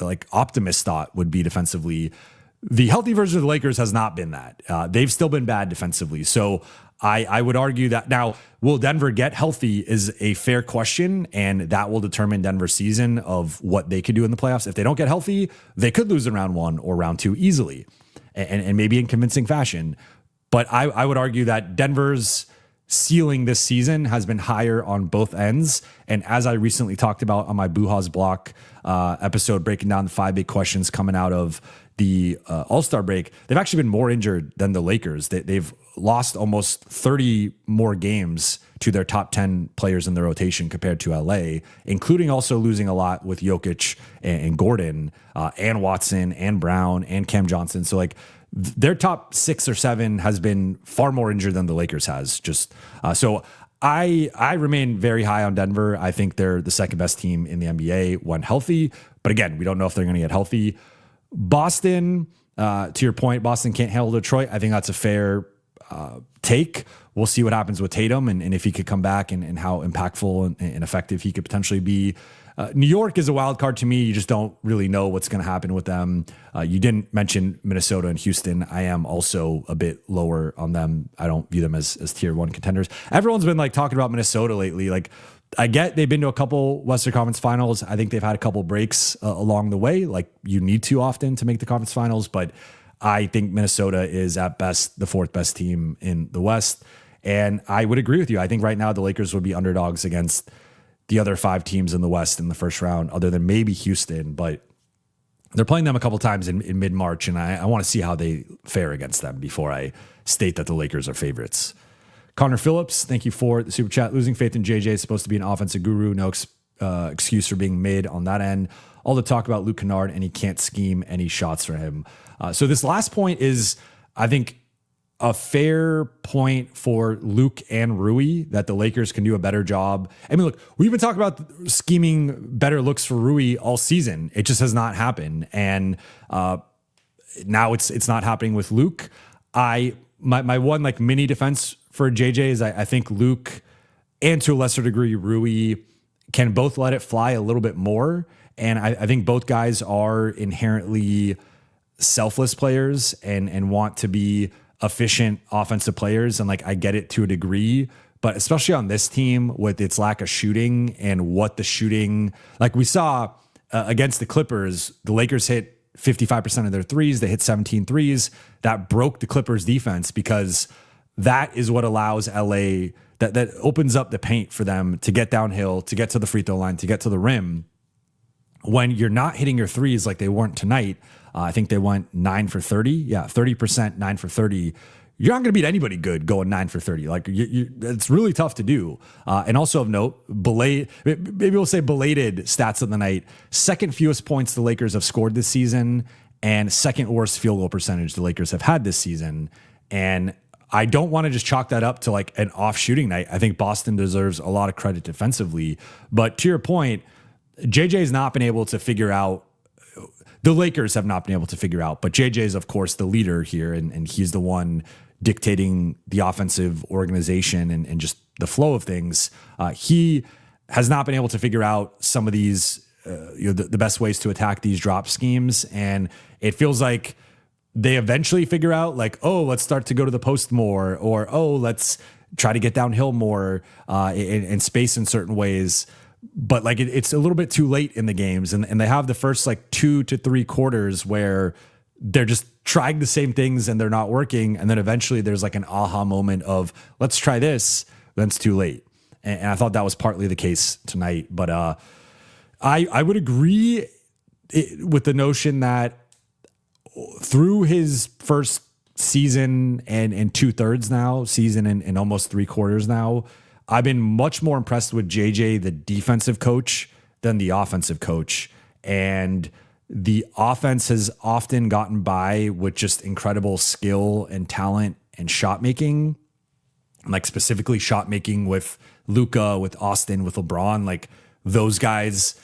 like optimists thought would be defensively. The healthy version of the Lakers has not been that. They've still been bad defensively. So I would argue that now, will Denver get healthy is a fair question, and that will determine Denver's season of what they could do in the playoffs. If they don't get healthy, they could lose in round 1 or round 2 easily, and maybe in convincing fashion. But I would argue that Denver's ceiling this season has been higher on both ends. And as I recently talked about on my Buha's Block episode, breaking down the 5 big questions coming out of the All-Star break, they've actually been more injured than the Lakers. They've lost almost 30 more games to their top 10 players in the rotation compared to LA, including also losing a lot with Jokic and Gordon and Watson and Brown and Cam Johnson. So like their top 6 or 7 has been far more injured than the Lakers has. So I remain very high on Denver. I think they're the second best team in the NBA when healthy. But again, we don't know if they're going to get healthy. Boston, to your point, Boston can't handle Detroit. I think that's a fair take. We'll see what happens with Tatum and if he could come back and how impactful and effective he could potentially be. New York is a wild card to me. You just don't really know what's going to happen with them. You didn't mention Minnesota and Houston. I am also a bit lower on them. I don't view them as tier 1 contenders. Everyone's been like talking about Minnesota lately. Like, I get they've been to a couple Western Conference Finals. I think they've had a couple breaks along the way. Like, you need to often to make the conference finals, but I think Minnesota is at best the 4th best team in the West. And I would agree with you. I think right now the Lakers would be underdogs against the other 5 teams in the West in the first round, other than maybe Houston, but they're playing them a couple times in mid-March, and I want to see how they fare against them before I state that the Lakers are favorites. Connor Phillips, thank you for the super chat. Losing faith in JJ is supposed to be an offensive guru. No excuse for being mid on that end. All the talk about Luke Kennard, and he can't scheme any shots for him. So this last point is, I think, a fair point for Luke and Rui, that the Lakers can do a better job. I mean, look, we've been talking about scheming better looks for Rui all season. It just has not happened. And now it's not happening with Luke. My one like mini defense for JJ is I think Luke, and to a lesser degree Rui, can both let it fly a little bit more. And I think both guys are inherently selfless players and want to be efficient offensive players. And like, I get it to a degree, but especially on this team with its lack of shooting and what the shooting, like we saw against the Clippers, the Lakers hit 55% of their threes. They hit 17 threes. That broke the Clippers defense, because that is what allows LA, that opens up the paint for them to get downhill, to get to the free throw line, to get to the rim. When you're not hitting your threes like they weren't tonight, I think they went 9 for 30. Yeah, 30%, 9 for 30. You're not going to beat anybody good going 9 for 30. Like, it's really tough to do. And also of note, maybe we'll say belated stats of the night. Second fewest points the Lakers have scored this season, and second worst field goal percentage the Lakers have had this season. And I don't want to just chalk that up to like an off shooting night. I think Boston deserves a lot of credit defensively. But to your point, JJ's not been able to figure out, the Lakers have not been able to figure out, but JJ is, of course, the leader here, and he's the one dictating the offensive organization and just the flow of things. He has not been able to figure out some of these, the best ways to attack these drop schemes. And it feels like they eventually figure out, like, oh, let's start to go to the post more, or, oh, let's try to get downhill more in space in certain ways. But like it's a little bit too late in the games, and they have the first like 2 to 3 quarters where they're just trying the same things and they're not working. And then eventually there's like an aha moment of, let's try this. Then it's too late. And I thought that was partly the case tonight. But I would agree with the notion that through his first season and 2/3 now, season and almost 3/4 now, I've been much more impressed with JJ, the defensive coach, than the offensive coach. And the offense has often gotten by with just incredible skill and talent and shot making, like specifically shot making with Luka, with Austin, with LeBron, like those guys.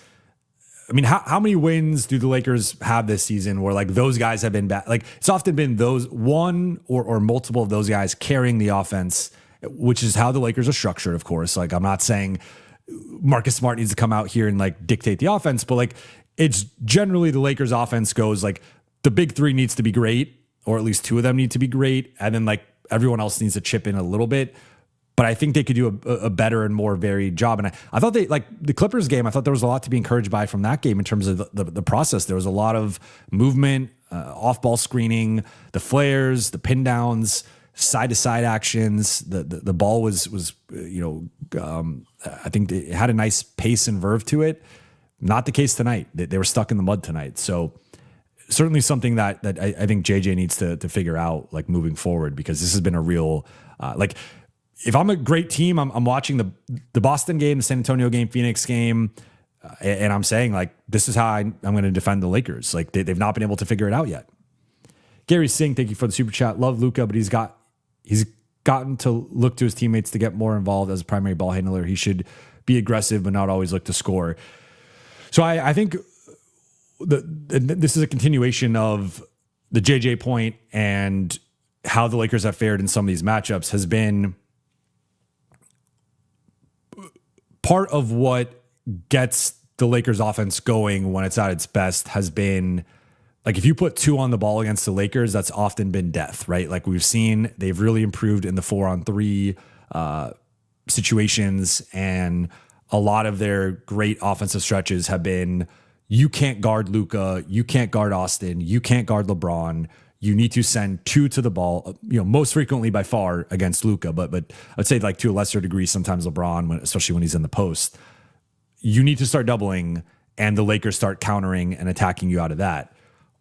I mean, how many wins do the Lakers have this season where like those guys have been bad? Like it's often been those one or multiple of those guys carrying the offense, which is how the Lakers are structured, of course. Like, I'm not saying Marcus Smart needs to come out here and like dictate the offense, but like it's generally the Lakers offense goes like the big 3 needs to be great, or at least 2 of them need to be great. And then like everyone else needs to chip in a little bit. But I think they could do a better and more varied job. And I thought they, like the Clippers game, I thought there was a lot to be encouraged by from that game in terms of the process. There was a lot of movement, off-ball screening, the flares, the pin downs, side-to-side actions. The ball was I think it had a nice pace and verve to it. Not the case tonight. They were stuck in the mud tonight. So certainly something that I think JJ needs to figure out, like moving forward, because this has been a real like. If I'm a great team, I'm watching the Boston game, the San Antonio game, Phoenix game, and I'm saying like this is how I'm going to defend the Lakers. Like they've not been able to figure it out yet. Gary Singh, thank you for the super chat. Love Luka, but he's gotten to look to his teammates to get more involved as a primary ball handler. He should be aggressive, but not always look to score. So I think this is a continuation of the JJ point, and how the Lakers have fared in some of these matchups has been part of what gets the Lakers offense going when it's at its best has been like, if you put 2 on the ball against the Lakers, that's often been death, right? Like we've seen, they've really improved in the 4-on-3 situations, and a lot of their great offensive stretches have been, you can't guard Luka, you can't guard Austin, you can't guard LeBron. You need to send 2 to the ball, most frequently by far against Luka, but I'd say like to a lesser degree, sometimes LeBron, especially when he's in the post. You need to start doubling, and the Lakers start countering and attacking you out of that.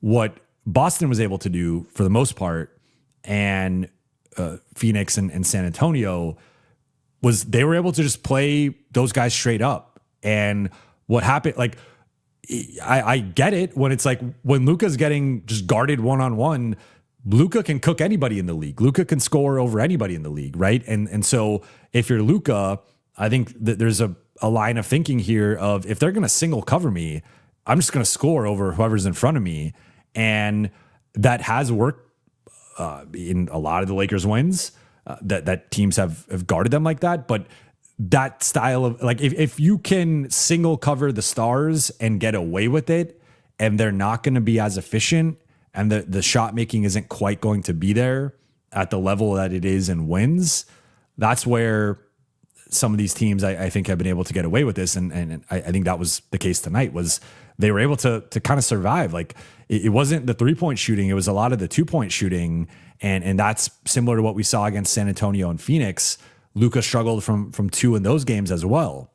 What Boston was able to do for the most part, and Phoenix and San Antonio, was they were able to just play those guys straight up. And what happened, like, I get it when it's like, when Luka's getting just guarded one-on-one, Luka can cook anybody in the league. Luka can score over anybody in the league, right? And so if you're Luka, I think that there's a line of thinking here of, if they're going to single cover me, I'm just going to score over whoever's in front of me. And that has worked in a lot of the Lakers wins, that teams have guarded them like that. But that style of, like, if you can single cover the stars and get away with it, and they're not going to be as efficient, and the shot making isn't quite going to be there at the level that it is in wins, that's where some of these teams I think have been able to get away with this. And I think that was the case tonight, was they were able to kind of survive. Like, it wasn't the 3-point shooting, it was a lot of the 2-point shooting. And that's similar to what we saw against San Antonio and Phoenix. Luka struggled from 2 in those games as well.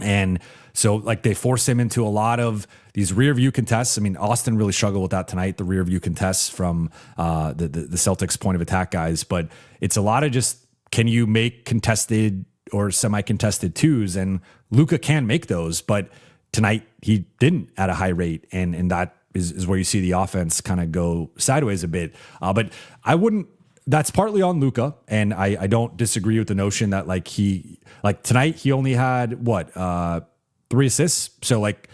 And so, like, they forced him into a lot of these rear view contests. I mean, Austin really struggled with that tonight, the rear view contests from the Celtics point of attack guys. But it's a lot of just, can you make contested or semi-contested 2s? And Luka can make those, but tonight he didn't at a high rate. And that is where you see the offense kind of go sideways a bit. But I wouldn't, that's partly on Luka, and I don't disagree with the notion that, like, tonight he only had 3 assists. So, like,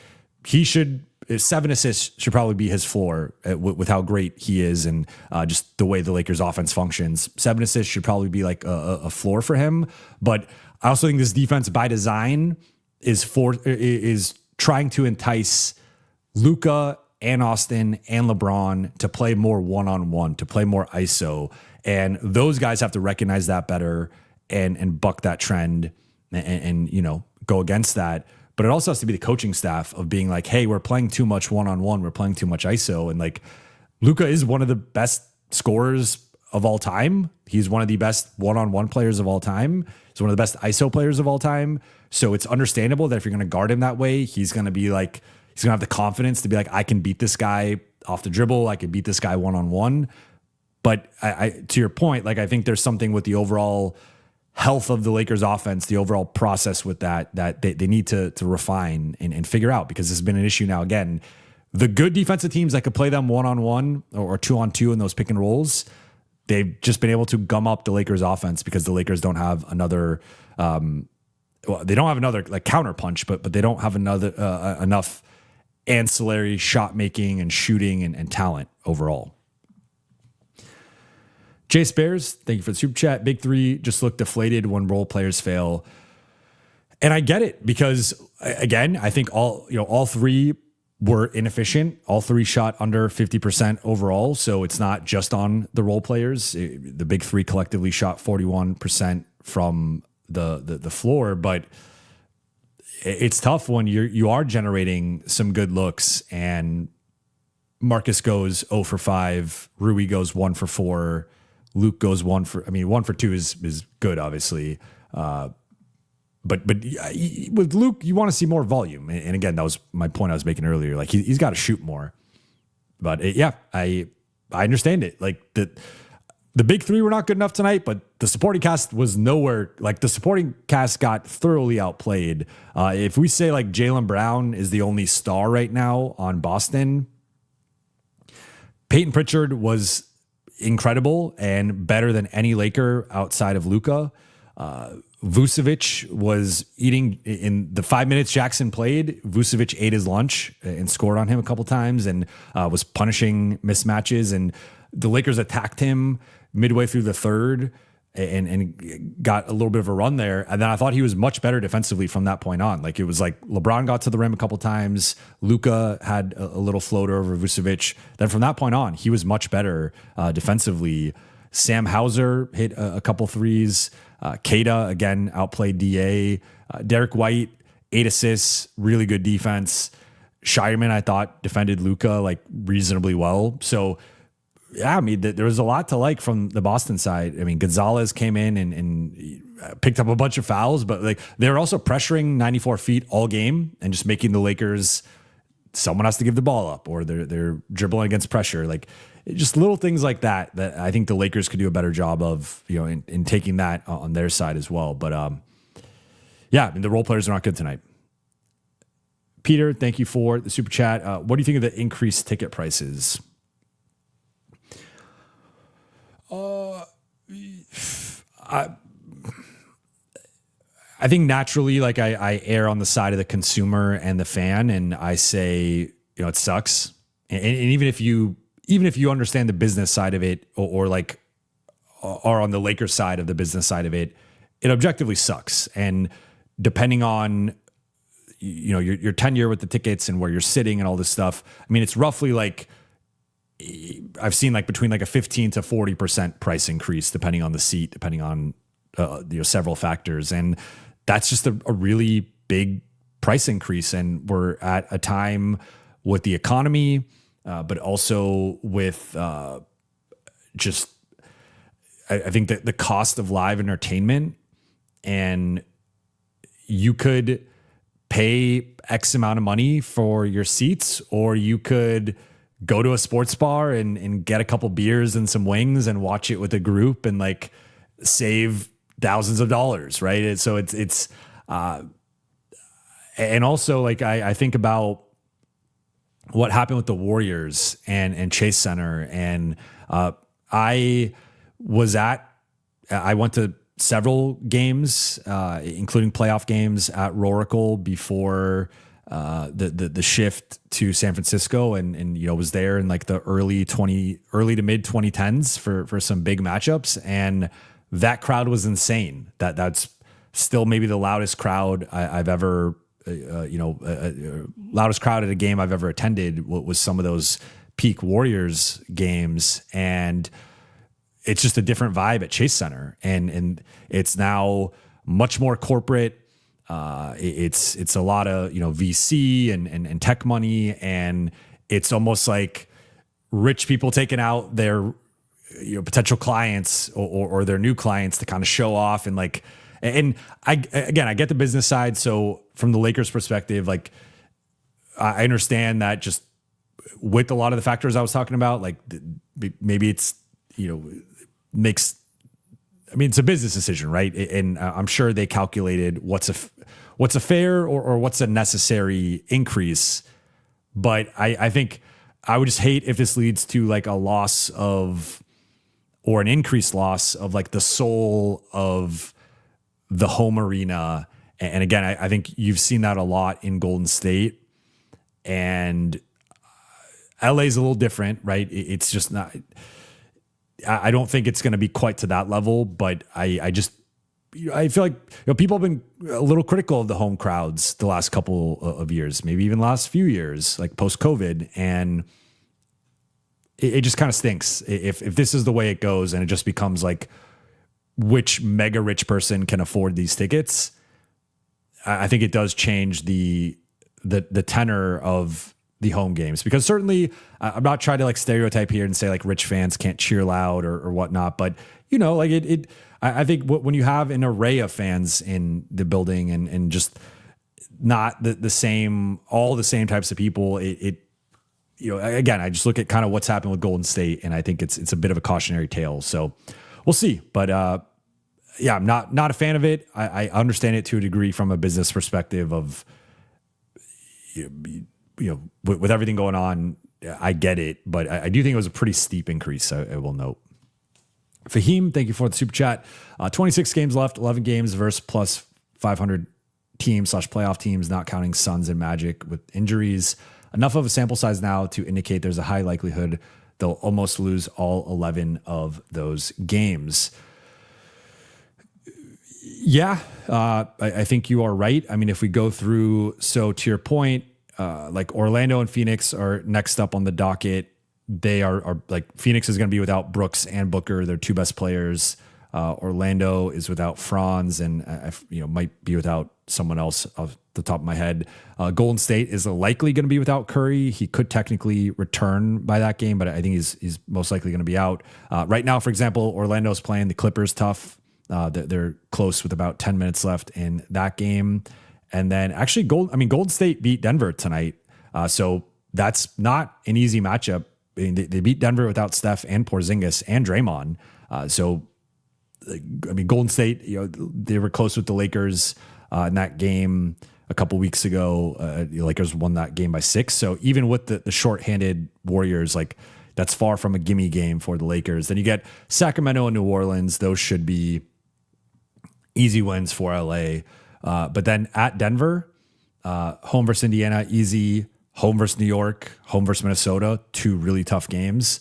he should, 7 assists should probably be his floor with how great he is, and just the way the Lakers offense functions. 7 assists should probably be like a floor for him. But I also think this defense by design is trying to entice Luka and Austin and LeBron to play more one-on-one, to play more ISO. And those guys have to recognize that better and buck that trend and go against that. But it also has to be the coaching staff of being like, hey, we're playing too much one-on-one, we're playing too much ISO. And, like, Luka is one of the best scorers of all time. He's one of the best one-on-one players of all time. He's one of the best ISO players of all time. So it's understandable that if you're going to guard him that way, he's going to have the confidence to be like, I can beat this guy off the dribble. I can beat this guy one-on-one. But I to your point, like, I think there's something with the overall health of the Lakers offense, the overall process with that they need to refine and figure out, because this has been an issue now. Again, the good defensive teams that could play them one-on-one or 2-on-2 in those pick and rolls, they've just been able to gum up the Lakers offense, because the Lakers don't have another, they don't have another, like, counter punch, but they don't have enough ancillary shot making and shooting and talent overall. Chase Bears, thank you for the super chat. Big 3 just look deflated when role players fail. And I get it, because, again, I think all 3 were inefficient. All 3 shot under 50% overall. So it's not just on the role players. The big 3 collectively shot 41% from the floor, but it's tough when you are generating some good looks, and Marcus goes 0 for 5, Rui goes 1 for 4, Luke goes 1 for 2 is good, obviously. But with Luke, you want to see more volume. And again, that was my point I was making earlier. Like, he's got to shoot more. But I understand it. Like, the big 3 were not good enough tonight, but the supporting cast was nowhere. Like, the supporting cast got thoroughly outplayed. If we say, like, Jaylen Brown is the only star right now on Boston, Peyton Pritchard was incredible and better than any Laker outside of Luka. Vucevic was eating in the 5 minutes Jackson played. Vucevic ate his lunch and scored on him a couple times and was punishing mismatches. And the Lakers attacked him midway through the third. and got a little bit of a run there. And then I thought he was much better defensively from that point on. Like it was like LeBron got to the rim a couple times. Luka had a little floater over Vucevic. Then from that point on, he was much better defensively. Sam Hauser hit a couple threes. Keita, again, outplayed DA. Derek White, 8 assists, really good defense. Shireman, I thought, defended Luka like reasonably well. So, yeah, I mean, there was a lot to like from the Boston side. I mean, Gonzalez came in and picked up a bunch of fouls, but like they were also pressuring 94 feet all game and just making the Lakers, someone has to give the ball up, or they're dribbling against pressure. Like just little things like that I think the Lakers could do a better job of, in taking that on their side as well. But yeah, I mean, the role players are not good tonight. Peter, thank you for the super chat. What do you think of the increased ticket prices? I think naturally, like I err on the side of the consumer and the fan, and I say, it sucks. And even if you understand the business side of it, or like are on the Lakers side of the business side of it, it objectively sucks. And depending on your tenure with the tickets and where you're sitting and all this stuff, I mean, it's roughly like, I've seen like between like a 15 to 40% price increase, depending on the seat, depending on several factors. And that's just a really big price increase. And we're at a time with the economy, but also with just, I think that the cost of live entertainment, and you could pay X amount of money for your seats, or you could go to a sports bar and get a couple beers and some wings and watch it with a group and like save thousands of dollars. Right. And so it's and also like, I think about what happened with the Warriors and Chase Center. And I went to several games, including playoff games at Roracle before the shift to San Francisco, and was there in like the early to mid 2010s for some big matchups, and that crowd was insane. That's still maybe the loudest crowd I've ever loudest crowd at a game I've ever attended was some of those peak Warriors games. And it's just a different vibe at Chase Center, and it's now much more corporate. It's a lot of VC and tech money, and it's almost like rich people taking out their potential clients or their new clients to kind of show off and like. And I get the business side. So from the Lakers perspective, like I understand that just with a lot of the factors I was talking about, like maybe it's it's a business decision, right? And I'm sure they calculated what's a fair or what's a necessary increase. But I think I would just hate if this leads to like a loss of, or an increased loss of like the soul of the home arena. And again, I think you've seen that a lot in Golden State, and LA's a little different, right? It's just not, I don't think it's going to be quite to that level, but I feel like people have been a little critical of the home crowds the last couple of years, maybe even last few years, like post-COVID, and it just kind of stinks if this is the way it goes, and it just becomes like which mega rich person can afford these tickets. I think it does change the tenor of the home games, because certainly I'm not trying to like stereotype here and say like rich fans can't cheer loud or whatnot, but like I think when you have an array of fans in the building and just not all the same types of people, again, I just look at kind of what's happened with Golden State, and I think it's a bit of a cautionary tale. So we'll see, but yeah, I'm not a fan of it. I understand it to a degree from a business perspective of, with everything going on, I get it, but I do think it was a pretty steep increase. I will note. Fahim, thank you for the super chat. 26 games left, 11 games versus plus 500 teams / playoff teams, not counting Suns and Magic with injuries. Enough of a sample size now to indicate there's a high likelihood they'll almost lose all 11 of those games. Yeah, I think you are right. I mean, if we go through, so to your point, like Orlando and Phoenix are next up on the docket. They are like Phoenix is going to be without Brooks and Booker, their two best players. Orlando is without Franz and might be without someone else off the top of my head. Golden State is likely going to be without Curry. He could technically return by that game, but I think he's most likely going to be out. Right now, for example, Orlando's playing the Clippers tough. They're close with about 10 minutes left in that game. And then actually Golden State beat Denver tonight. So that's not an easy matchup. I mean, they beat Denver without Steph and Porzingis and Draymond. Golden State, they were close with the Lakers in that game a couple weeks ago. The Lakers won that game by 6. So even with the shorthanded Warriors, like that's far from a gimme game for the Lakers. Then you get Sacramento and New Orleans. Those should be easy wins for LA. But then at Denver, home versus Indiana, easy. Home versus New York, home versus Minnesota, 2 really tough games.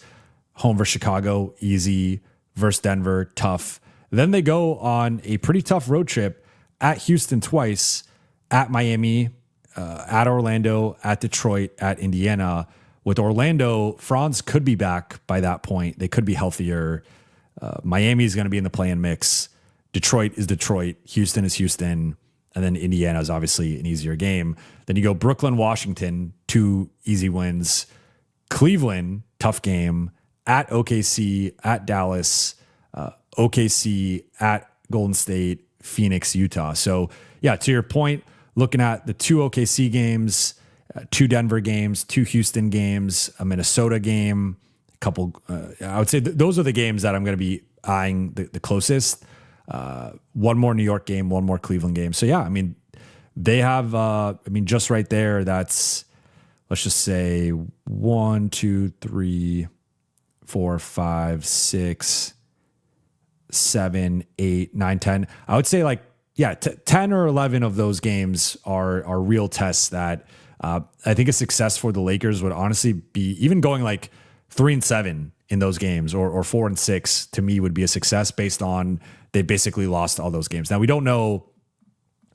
Home versus Chicago, easy. Versus Denver, tough. Then they go on a pretty tough road trip at Houston twice, at Miami, at Orlando, at Detroit, at Indiana. With Orlando, Franz could be back by that point. They could be healthier. Miami is going to be in the play-in mix. Detroit is Detroit. Houston is Houston. And then Indiana is obviously an easier game. Then you go Brooklyn, Washington, 2 easy wins. Cleveland, tough game. At OKC, at Dallas, OKC, at Golden State, Phoenix, Utah. So, yeah, to your point, looking at the 2 OKC games, 2 Denver games, 2 Houston games, a Minnesota game, a couple. I would say those are the games that I'm going to be eyeing the closest. One more New York game, one more Cleveland game. So, yeah, I mean, they have, just right there, that's, let's just say 1, 2, 3, 4, 5, 6, 7, 8, 9, 10. I would say 10 or 11 of those games are real tests that I think a success for the Lakers would honestly be even going 3-7 in those games or 4-6 to me would be a success based on they basically lost all those games. Now we don't know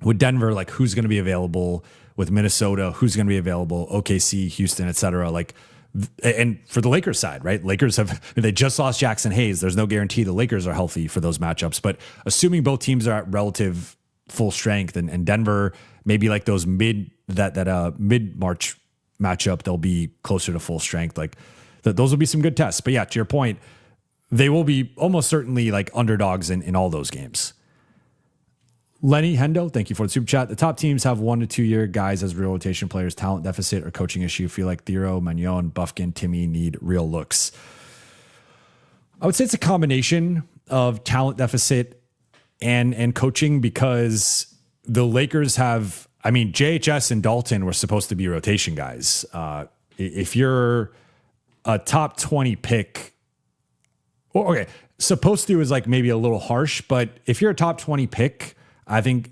with Denver, who's going to be available, with Minnesota, who's going to be available, OKC, Houston, et cetera. And for the Lakers side, right? Lakers they just lost Jackson Hayes. There's no guarantee the Lakers are healthy for those matchups, but assuming both teams are at relative full strength and Denver, maybe those mid-March matchup, they'll be closer to full strength. Those will be some good tests. But yeah, to your point, they will be almost certainly underdogs in all those games. Lenny Hendo, thank you for the super chat. The top teams have 1 to 2 year guys as real rotation players. Talent deficit or coaching issue. Feel like Thero, Magnon, Bufkin, Timmy need real looks. I would say it's a combination of talent deficit and coaching because the Lakers have, JHS and Dalton were supposed to be rotation guys. If you're a top 20 pick, okay, supposed to is maybe a little harsh, but if you're a top 20 pick, I think,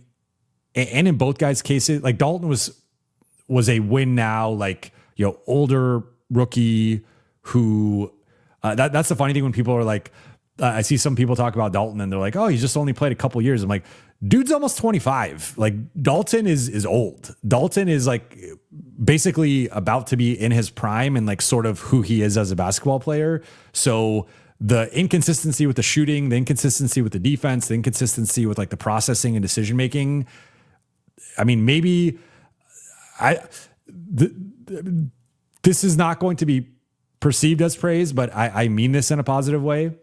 and in both guys' cases, Dalton was a win now, older rookie who, that's the funny thing when people are I see some people talk about Dalton and they're like, oh, he's just only played a couple years. I'm like, dude's almost 25. Dalton is old. Dalton is basically about to be in his prime and sort of who he is as a basketball player. So the inconsistency with the shooting, the inconsistency with the defense, the inconsistency with the processing and decision making. Maybe this is not going to be perceived as praise, but I mean this in a positive way.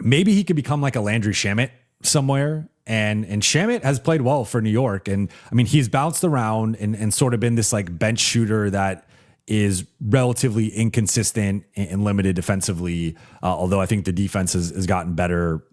Maybe he could become a Landry Shamet somewhere. And Shamet has played well for New York. And he's bounced around and sort of been this bench shooter that is relatively inconsistent and limited defensively. Although I think the defense has gotten better,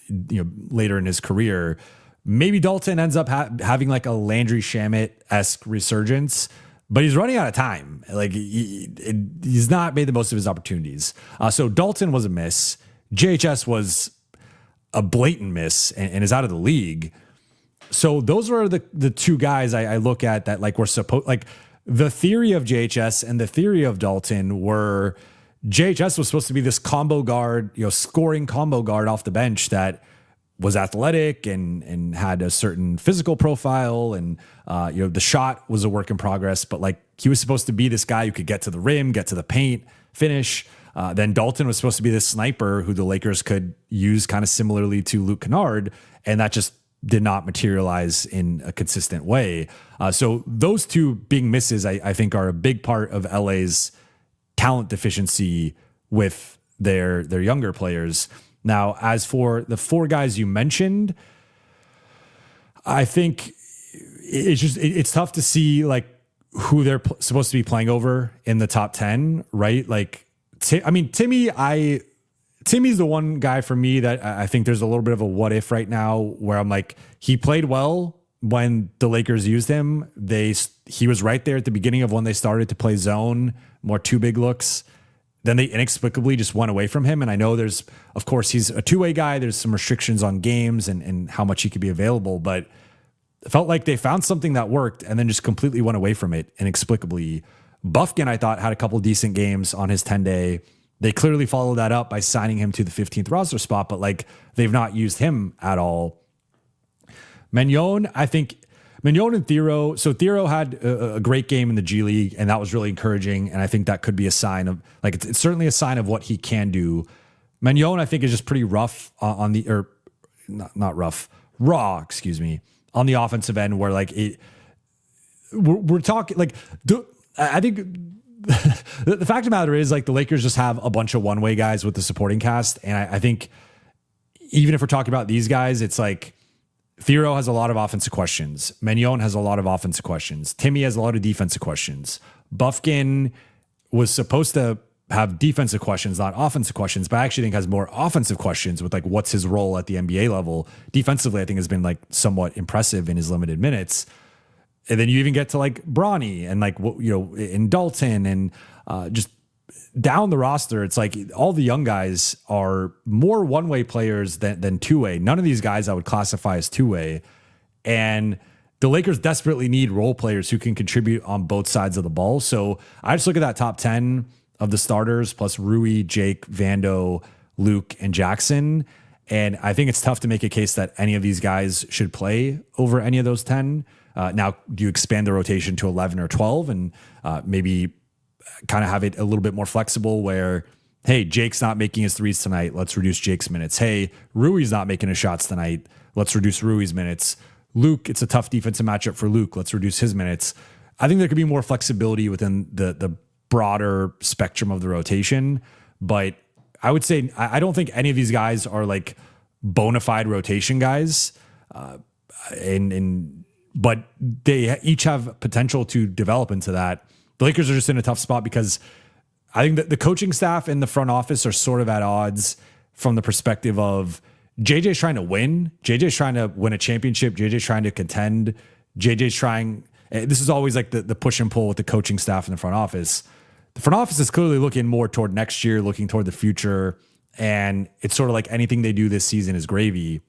later in his career. Maybe Dalton ends up having a Landry Shamet-esque resurgence, but he's running out of time. He's not made the most of his opportunities. So Dalton was a miss. JHS was a blatant miss and is out of the league. So those are the two guys I look at that were supposed the theory of JHS and the theory of Dalton were JHS was supposed to be this combo guard, scoring combo guard off the bench that was athletic and had a certain physical profile, and the shot was a work in progress, but like he was supposed to be this guy who could get to the rim, get to the paint, finish. Then Dalton was supposed to be this sniper who the Lakers could use kind of similarly to Luke Kennard, and that just did not materialize in a consistent way. So those two being misses, I think, are a big part of LA's talent deficiency with their younger players. Now, as for the four guys you mentioned, I think it's tough to see like who they're supposed to be playing over in the top 10, right? Like, Timmy's the one guy for me that I think there's a little bit of a what if right now, where I'm like, he played well when the Lakers used him. He was right there at the beginning of when they started to play zone, more two big looks. Then they inexplicably just went away from him. And I know of course, he's a two-way guy. There's some restrictions on games and how much he could be available, but it felt like they found something that worked and then just completely went away from it inexplicably. Bufkin, I thought, had a couple decent games on his 10-day. They clearly followed that up by signing him to the 15th roster spot, but like they've not used him at all. Mignon and Thero. So Thero had a great game in the G League, and that was really encouraging. And I think that could be a sign of like, it's certainly a sign of what he can do. Mignon, I think, is just pretty rough raw, on the offensive end, where like we're talking like, I think the fact of the matter is like the Lakers just have a bunch of one-way guys with the supporting cast. And I think even if we're talking about these guys, it's like Thero has a lot of offensive questions. Mignon has a lot of offensive questions. Timmy has a lot of defensive questions. Bufkin was supposed to have defensive questions, not offensive questions, but I actually think has more offensive questions with like, what's his role at the NBA level? Defensively, I think has been like somewhat impressive in his limited minutes. And then you even get to like Bronny and like, in Dalton and just down the roster. It's like all the young guys are more one-way players than two-way. None of these guys I would classify as two-way. And the Lakers desperately need role players who can contribute on both sides of the ball. So I just look at that top 10 of the starters plus Rui, Jake, Vando, Luke, and Jackson. And I think it's tough to make a case that any of these guys should play over any of those 10. Now, do you expand the rotation to 11 or 12 and maybe kind of have it a little bit more flexible where, hey, Jake's not making his threes tonight. Let's reduce Jake's minutes. Hey, Rui's not making his shots tonight. Let's reduce Rui's minutes. Luke, it's a tough defensive matchup for Luke. Let's reduce his minutes. I think there could be more flexibility within the broader spectrum of the rotation. But I would say I don't think any of these guys are like bona fide rotation guys. But they each have potential to develop into that. The Lakers are just in a tough spot because I think that the coaching staff and the front office are sort of at odds from the perspective of JJ's trying to win. JJ's trying to win a championship. JJ's trying to contend. JJ's trying. This is always like the push and pull with the coaching staff and the front office. The front office is clearly looking more toward next year, looking toward the future. And it's sort of like anything they do this season is gravy.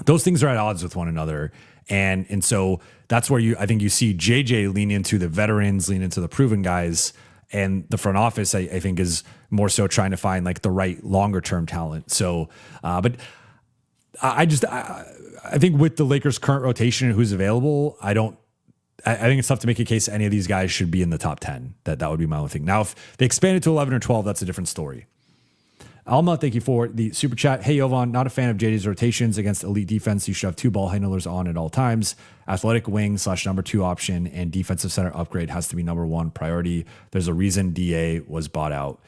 Those things are at odds with one another. And so that's where I think you see JJ lean into the veterans, lean into the proven guys, and the front office, I think, is more so trying to find like the right longer term talent. So, but I think with the Lakers' current rotation and who's available, I think it's tough to make a case any of these guys should be in the top 10. That would be my only thing. Now, if they expand it to 11 or 12, that's a different story. Alma, thank you for the super chat. Hey, Jovan, not a fan of JJ's rotations against elite defense. You should have two ball handlers on at all times. Athletic wing / number 2 option and defensive center upgrade has to be number 1 priority. There's a reason DA was bought out.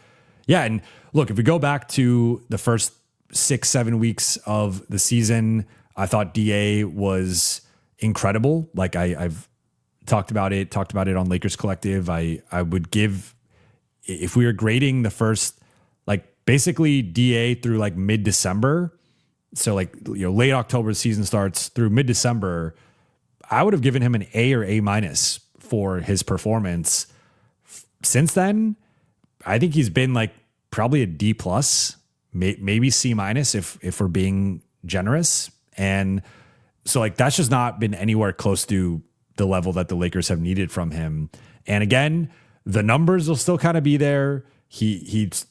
Yeah, and look, if we go back to the first 6-7 weeks of the season, I thought DA was incredible. Like I've talked about it on Lakers Collective. I would give, if we were grading the first, like basically DA through like mid-December. So like, late October season starts through mid-December, I would have given him an A or A- for his performance. Since then, I think he's been like probably a D+, maybe C- if we're being generous. And so like, that's just not been anywhere close to the level that the Lakers have needed from him. And again, the numbers will still kind of be there. He's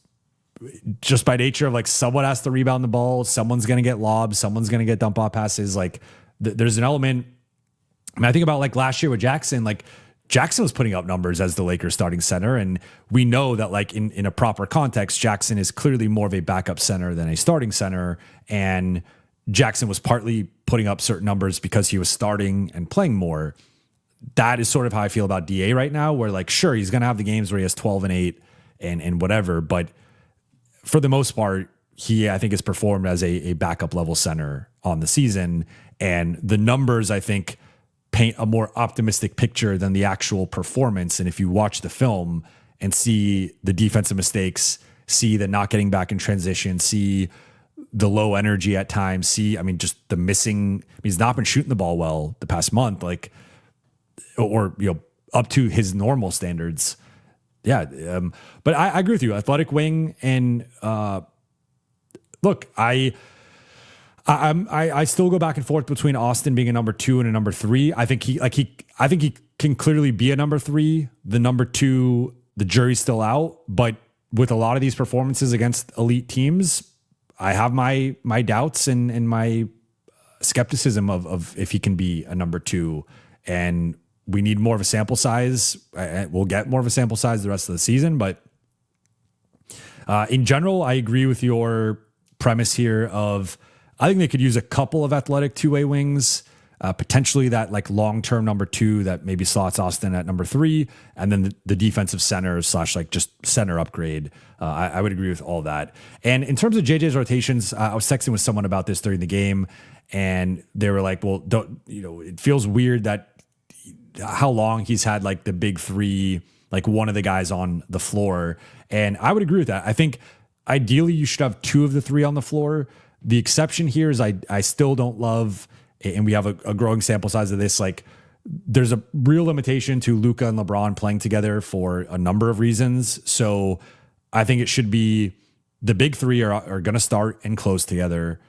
just by nature of like someone has to rebound the ball, someone's going to get lobs, someone's going to get dump off passes. Like there's an element. I mean, I think about like last year with Jackson, like Jackson was putting up numbers as the Lakers starting center. And we know that like in a proper context, Jackson is clearly more of a backup center than a starting center. And Jackson was partly putting up certain numbers because he was starting and playing more. That is sort of how I feel about DA right now, where like, sure, he's going to have the games where he has 12 and 8 and whatever. But for the most part, he, I think, has performed as a backup level center on the season. And the numbers, I think, paint a more optimistic picture than the actual performance. And if you watch the film and see the defensive mistakes, see the not getting back in transition, see the low energy at times, see, I mean, just the missing, he's not been shooting the ball well the past month, like, or, you know, up to his normal standards. Yeah. But I agree with you. Athletic wing. And look, I still go back and forth between Austin being a number 2 and a number 3. I think he can clearly be a number 3. The number 2, the jury's still out. But with a lot of these performances against elite teams, I have my doubts and my skepticism of if he can be a number 2. And we need more of a sample size. We'll get more of a sample size the rest of the season. But in general, I agree with your premise here of, I think they could use a couple of athletic two-way wings, potentially that like long-term number 2 that maybe slots Austin at number 3, and then the defensive center / like just center upgrade. I would agree with all that. And in terms of JJ's rotations, I was texting with someone about this during the game, and they were like, well, it feels weird that how long he's had like the big 3, like one of the guys on the floor. And I would agree with that. I think ideally you should have 2 of the 3 on the floor. The exception here is I still don't love, and we have a growing sample size of this, like there's a real limitation to Luka and LeBron playing together for a number of reasons. So I think it should be the big 3 are going to start and close together.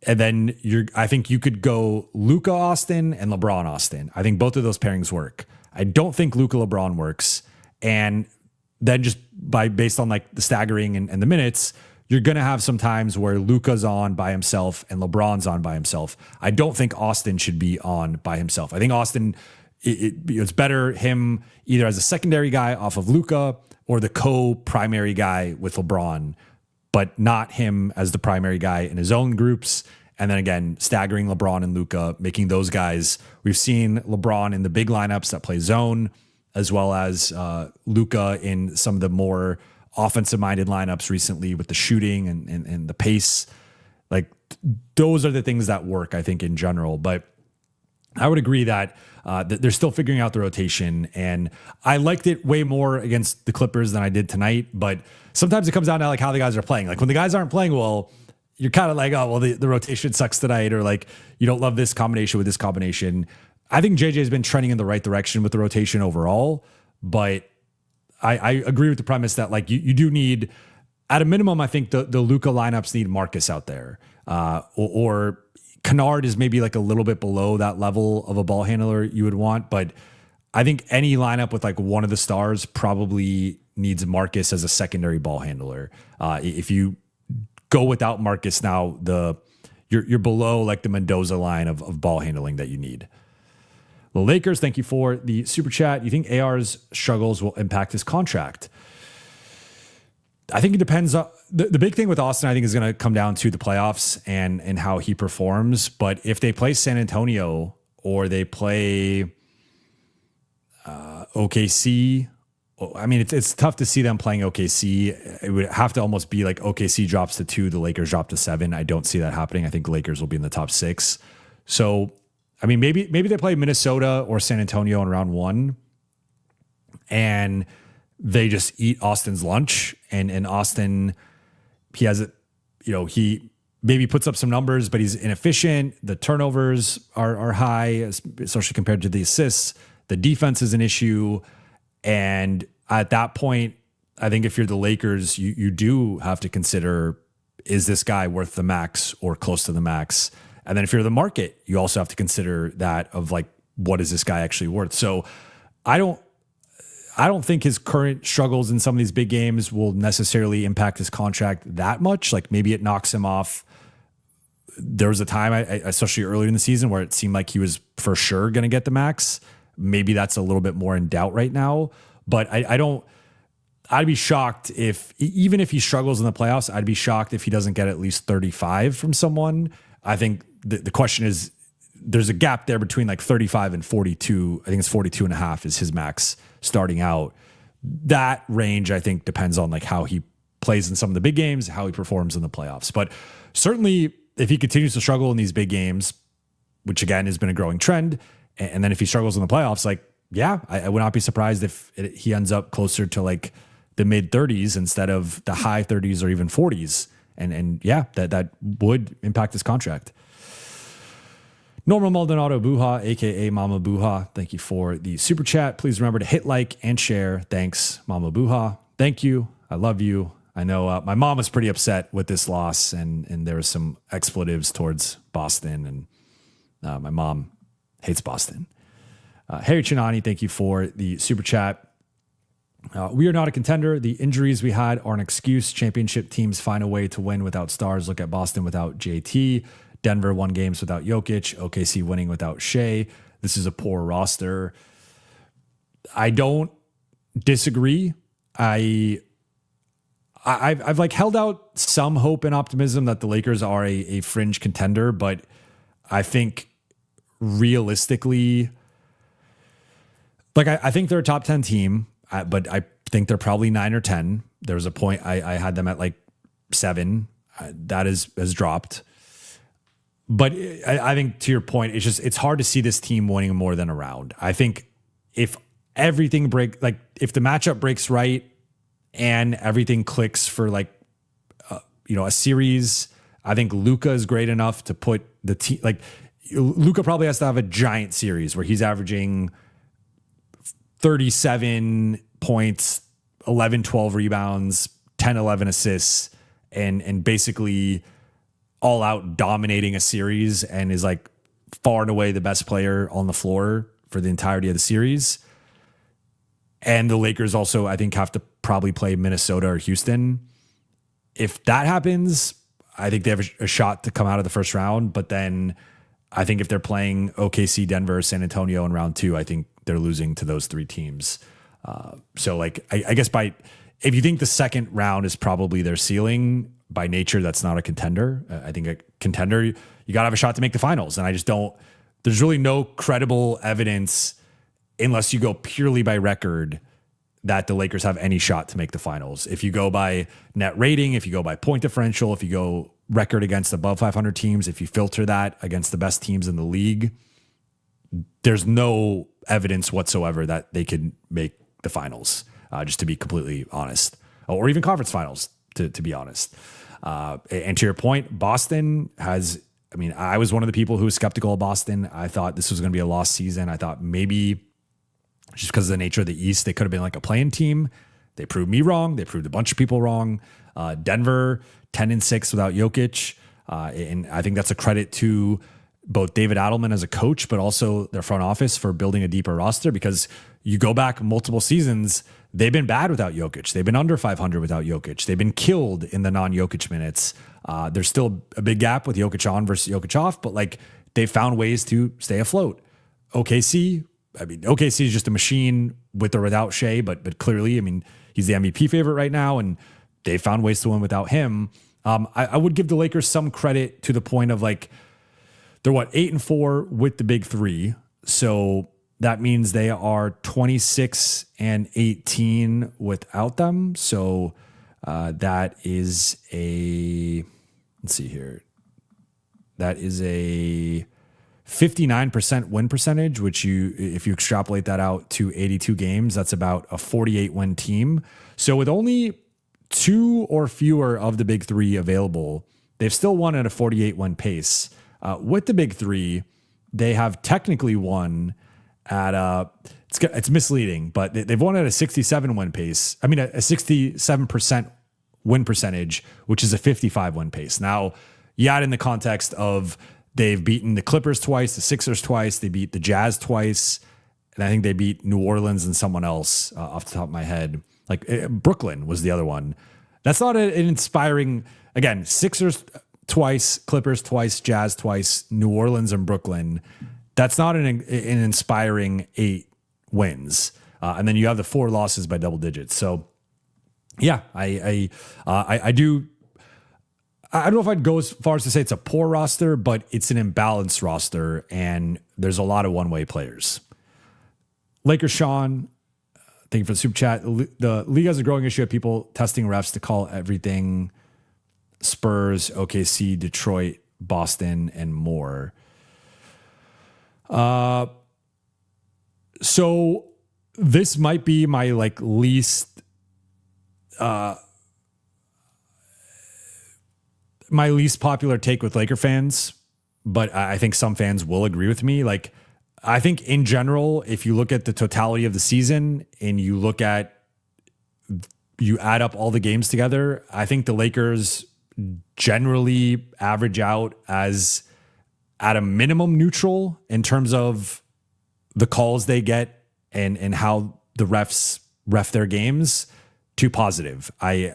And then I think you could go Luka Austin and LeBron Austin. I think both of those pairings work. I don't think Luka LeBron works. And then just based on like the staggering and the minutes, you're going to have some times where Luka's on by himself and LeBron's on by himself. I don't think Austin should be on by himself. I think Austin, it's better him either as a secondary guy off of Luka or the co-primary guy with LeBron, but not him as the primary guy in his own groups. And then again, staggering LeBron and Luka, making those guys. We've seen LeBron in the big lineups that play zone, as well as Luka in some of the more offensive-minded lineups recently with the shooting and the pace. Like those are the things that work, I think, in general. But I would agree that they're still figuring out the rotation. And I liked it way more against the Clippers than I did tonight. But sometimes it comes down to like how the guys are playing. Like when the guys aren't playing well, you're kind of like, oh, well, the rotation sucks tonight. Or like, you don't love this combination with this combination. I think JJ has been trending in the right direction with the rotation overall. But I agree with the premise that like you do need, at a minimum, I think the Luka lineups need Marcus out there. Or Kennard is maybe like a little bit below that level of a ball handler you would want. But I think any lineup with like one of the stars probably needs Marcus as a secondary ball handler. If you go without Marcus now, you're below like the Mendoza line of ball handling that you need. The Lakers, thank you for the super chat. You think AR's struggles will impact his contract? I think it depends. The big thing with Austin, I think, is going to come down to the playoffs and how he performs. But if they play San Antonio or they play OKC, I mean, it's tough to see them playing OKC. It would have to almost be like OKC drops to 2, the Lakers drop to 7. I don't see that happening. I think the Lakers will be in the top 6. So, I mean, maybe they play Minnesota or San Antonio in round 1 and they just eat Austin's lunch and Austin, he has it, he maybe puts up some numbers, but he's inefficient. The turnovers are high, especially compared to the assists. The defense is an issue. And at that point, I think if you're the Lakers, you do have to consider, is this guy worth the max or close to the max? And then if you're the market, you also have to consider that of like, what is this guy actually worth? So I I don't think his current struggles in some of these big games will necessarily impact his contract that much. Like maybe it knocks him off. There was a time, especially earlier in the season, where it seemed like he was for sure going to get the max. Maybe that's a little bit more in doubt right now. But I'd be shocked even if he struggles in the playoffs, I'd be shocked if he doesn't get at least 35 from someone. I think the question is, there's a gap there between like 35 and 42. I think it's 42 and a half is his max starting out. That range, I think, depends on like how he plays in some of the big games, how he performs in the playoffs. But certainly if he continues to struggle in these big games, which again has been a growing trend, and then if he struggles in the playoffs, like, yeah, I would not be surprised if he ends up closer to like the mid 30s instead of the high 30s or even 40s. And yeah, that would impact his contract. Normal Maldonado Buha, aka Mama Buha, thank you for the super chat. Please remember to hit like and share. Thanks, Mama Buha. Thank you. I love you. I know my mom was pretty upset with this loss, and there was some expletives towards Boston, and my mom hates Boston. Harry Chinani, thank you for the super chat. We are not a contender. The injuries we had are an excuse. Championship teams find a way to win without stars. Look at Boston without JT. Denver won games without Jokic. OKC winning without Shea. This is a poor roster. I don't disagree. I've like held out some hope and optimism that the Lakers are a fringe contender, but I think realistically, like I think they're a top 10 team, but I think they're probably 9 or 10. There was a point I had them at like 7. That has dropped. But I think to your point, it's hard to see this team winning more than a round. I think if everything if the matchup breaks right and everything clicks for like, a series, I think Luka is great enough to put the team, like Luka probably has to have a giant series where he's averaging 37 points, 11, 12 rebounds, 10, 11 assists, and basically all out dominating a series and is like far and away the best player on the floor for the entirety of the series. And the Lakers also, I think, have to probably play Minnesota or Houston. If that happens, I think they have a shot to come out of the first round. But then I think if they're playing OKC, Denver, San Antonio in round 2, I think they're losing to those 3 teams. So like, I guess if you think the second round is probably their ceiling, by nature, that's not a contender. I think a contender, you got to have a shot to make the finals. And I just there's really no credible evidence unless you go purely by record that the Lakers have any shot to make the finals. If you go by net rating, if you go by point differential, if you go record against above 500 teams, if you filter that against the best teams in the league, there's no evidence whatsoever that they could make the finals, just to be completely honest, or even conference finals, to be honest. And to your point, Boston I was one of the people who was skeptical of Boston. I thought this was going to be a lost season. I thought maybe just because of the nature of the East, they could have been like a playing team. They proved me wrong. They proved a bunch of people wrong. Denver, 10-6 without Jokic. And I think that's a credit to both David Adelman as a coach, but also their front office for building a deeper roster, because you go back multiple seasons, they've been bad without Jokic. They've been under 500 without Jokic. They've been killed in the non-Jokic minutes. There's still a big gap with Jokic on versus Jokic off, but like they found ways to stay afloat. OKC is just a machine with or without Shea, but clearly, he's the MVP favorite right now, and they found ways to win without him. I would give the Lakers some credit to the point of like, they're 8-4 with the big 3. So that means they are 26-18 without them. So that is let's see here. That is a 59% win percentage, which if you extrapolate that out to 82 games, that's about a 48 win team. So with only 2 or fewer of the big 3 available, they've still won at a 48 win pace. With the big 3, they have technically won at it's misleading, but they've won at a 67 win pace. A 67% win percentage, which is a 55 win pace. Now, you add in the context of they've beaten the Clippers twice, the Sixers twice, they beat the Jazz twice, and I think they beat New Orleans and someone else off the top of my head. Like Brooklyn was the other one. That's not an inspiring. Again, Sixers twice, Clippers twice, Jazz twice, New Orleans and Brooklyn. That's not an inspiring 8 wins. And then you have the 4 losses by double digits. So yeah, I do. I don't know if I'd go as far as to say it's a poor roster, but it's an imbalanced roster, and there's a lot of one-way players. Lakers Sean, thank you for the super chat. The league has a growing issue of people testing refs to call everything. Spurs, OKC, Detroit, Boston, and more. So this might be my least popular take with Laker fans, but I think some fans will agree with me. Like, I think in general, if you look at the totality of the season and you add up all the games together, I think the Lakers generally average out as at a minimum neutral in terms of the calls they get and how the refs ref their games to positive. I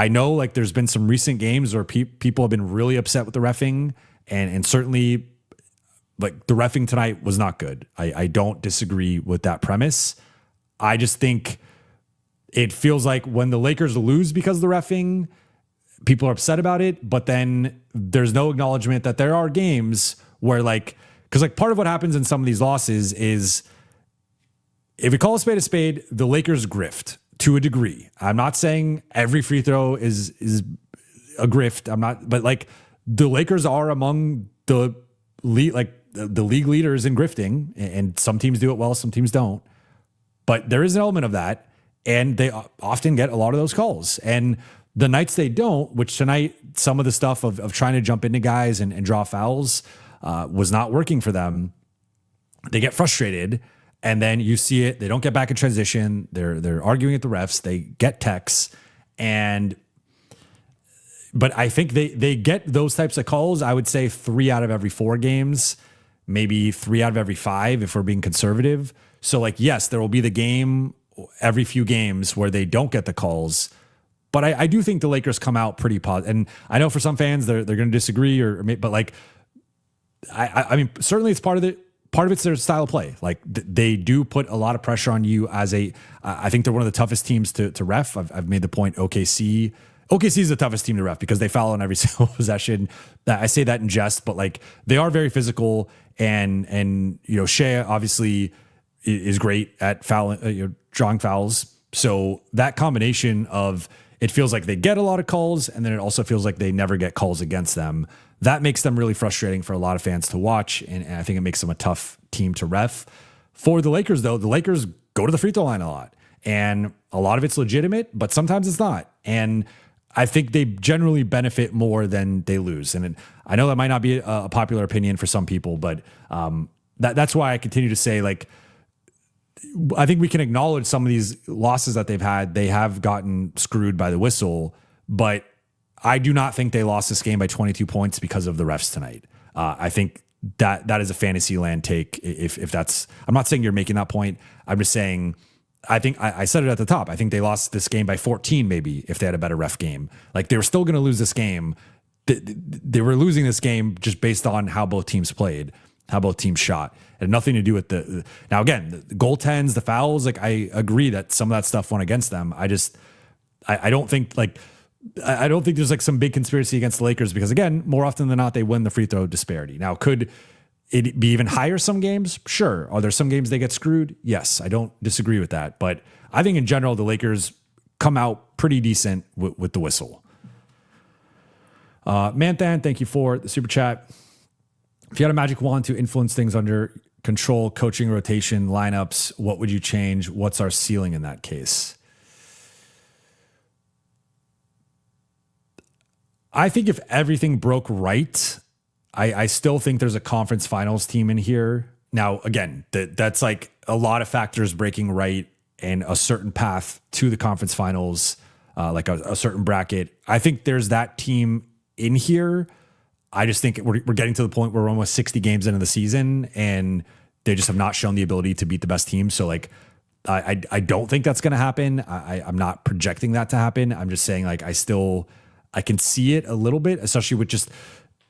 know like there's been some recent games where people have been really upset with the reffing, and certainly like the reffing tonight was not good. I don't disagree with that premise. I just think it feels like when the Lakers lose because of the reffing, people are upset about it, but then there's no acknowledgement that there are games where because part of what happens in some of these losses is if we call a spade, the Lakers grift to a degree. I'm not saying every free throw is a grift. But the Lakers are among the league, the league leaders in grifting, and some teams do it well, some teams don't. But there is an element of that, and they often get a lot of those calls. And the nights they don't, which tonight, some of the stuff of trying to jump into guys and draw fouls was not working for them. They get frustrated, and then you see it. They don't get back in transition. They're arguing at the refs. They get texts, but I think they get those types of calls. I would say 3 out of every 4 games, maybe 3 out of every 5 if we're being conservative. So yes, there will be the game every few games where they don't get the calls. But I do think the Lakers come out pretty positive. And I know for some fans, they're going to disagree but I mean, certainly it's part of it's their style of play. They do put a lot of pressure on you I think they're one of the toughest teams to ref. I've made the point OKC is the toughest team to ref because they foul on every single possession. I say that in jest, but they are very physical, and Shea obviously is great at drawing fouls. So that combination of it feels like they get a lot of calls, and then it also feels like they never get calls against them. That makes them really frustrating for a lot of fans to watch, and I think it makes them a tough team to ref. For the Lakers, though, the Lakers go to the free throw line a lot, and a lot of it's legitimate, but sometimes it's not. And I think they generally benefit more than they lose. And I know that might not be a popular opinion for some people, but that's why I continue to say, I think we can acknowledge some of these losses that they've had. They have gotten screwed by the whistle, but I do not think they lost this game by 22 points because of the refs tonight. I think that is a fantasy land take. If that's, I'm not saying you're making that point. I'm just saying, I think I said it at the top. I think they lost this game by 14, maybe if they had a better ref game. They were still going to lose this game. They were losing this game just based on how both teams played, how both teams shot. It had nothing to do with now again, the goaltends, the fouls. I agree that some of that stuff went against them. I don't think I don't think there's some big conspiracy against the Lakers because again, more often than not, they win the free throw disparity. Now, could it be even higher some games? Sure. Are there some games they get screwed? Yes, I don't disagree with that. But I think in general, the Lakers come out pretty decent with the whistle. Manthan, thank you for the super chat. If you had a magic wand to influence things under control, coaching, rotation, lineups, what would you change? What's our ceiling in that case? I think if everything broke right, I still think there's a conference finals team in here. Now, again, that's a lot of factors breaking right and a certain path to the conference finals, a certain bracket. I think there's that team in here. I just think we're getting to the point where we're almost 60 games into the season, and They just have not shown the ability to beat the best team. So like, I don't think that's going to happen. I'm not projecting that to happen. I'm just saying like, I can see it a little bit, especially with just,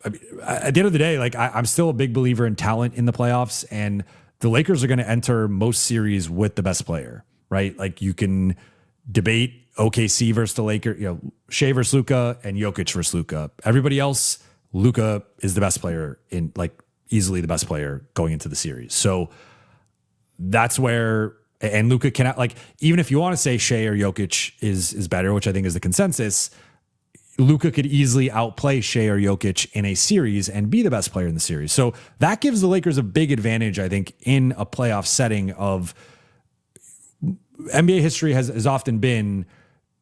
I mean, at the end of the day, like I'm still a big believer in talent in the playoffs, and the Lakers are going to enter most series with the best player, right? Like you can debate OKC versus the Lakers, Shea versus Luka and Jokic versus Luka. Everybody else, Luka is the best player in like easily the best player going into the series. So that's where, and Luka cannot like, even if you want to say Shea or Jokic is better, which I think is the consensus, Luka could easily outplay Shea or Jokic in a series and be the best player in the series. So that gives the Lakers a big advantage, I think, in a playoff setting. Of NBA history has often been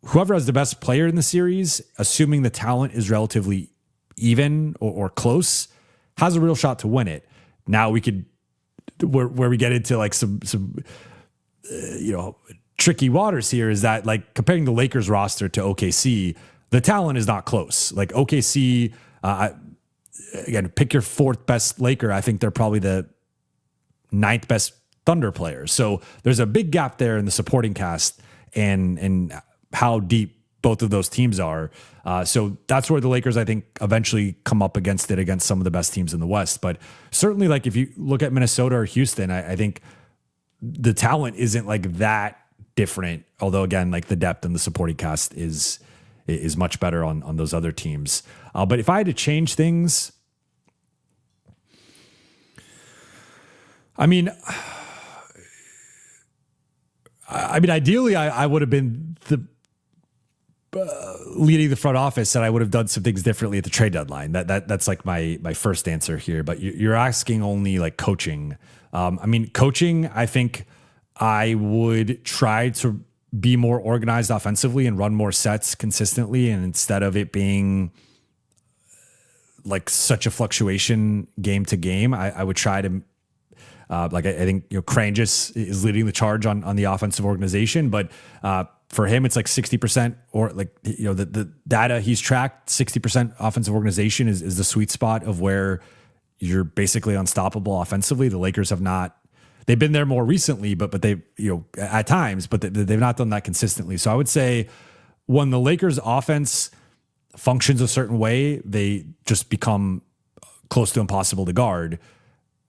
whoever has the best player in the series, assuming the talent is relatively even or close, has a real shot to win it. Now we could, where we get into like some tricky waters here, is that like comparing the Lakers roster to OKC, the talent is not close. Like OKC, again, pick your fourth best Laker. I think they're probably the ninth best Thunder player. So there's a big gap there in the supporting cast and how deep both of those teams are. So that's where the Lakers, I think, eventually come up against it against some of the best teams in the West. But certainly, like if you look at Minnesota or Houston, I think the talent isn't like that different. Although again, like the depth and the supporting cast is much better on those other teams. But if I had to change things, I mean, ideally, I would have been leading the front office, and I would have done some things differently at the trade deadline. That's like my first answer here. But you're asking only like coaching. Coaching, I think I would try to be more organized offensively and run more sets consistently. And instead of it being like such a fluctuation game to game, I would try to, I think, Kranjus is leading the charge on the offensive organization, but for him, it's like 60% or like, the data he's tracked, 60% offensive organization is the sweet spot of where you're basically unstoppable offensively. The Lakers have not, they've been there more recently, but they, at times, but they've not done that consistently. So I would say when the Lakers offense functions a certain way, they just become close to impossible to guard.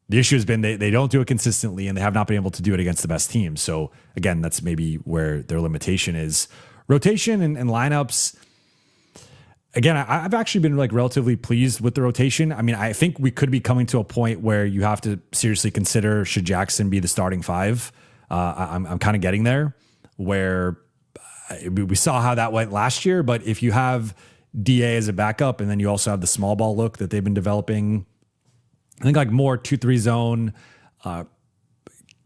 The issue has been they don't do it consistently, and they have not been able to do it against the best teams. So again, that's maybe where their limitation is. Rotation and lineups. Again, I've actually been like relatively pleased with the rotation. I mean, I think we could be coming to a point where you have to seriously consider, should Jackson be the starting five? I'm kind of getting there, where we saw how that went last year. But if you have DA as a backup, and then you also have the small ball look that they've been developing, I think like more 2-3 zone,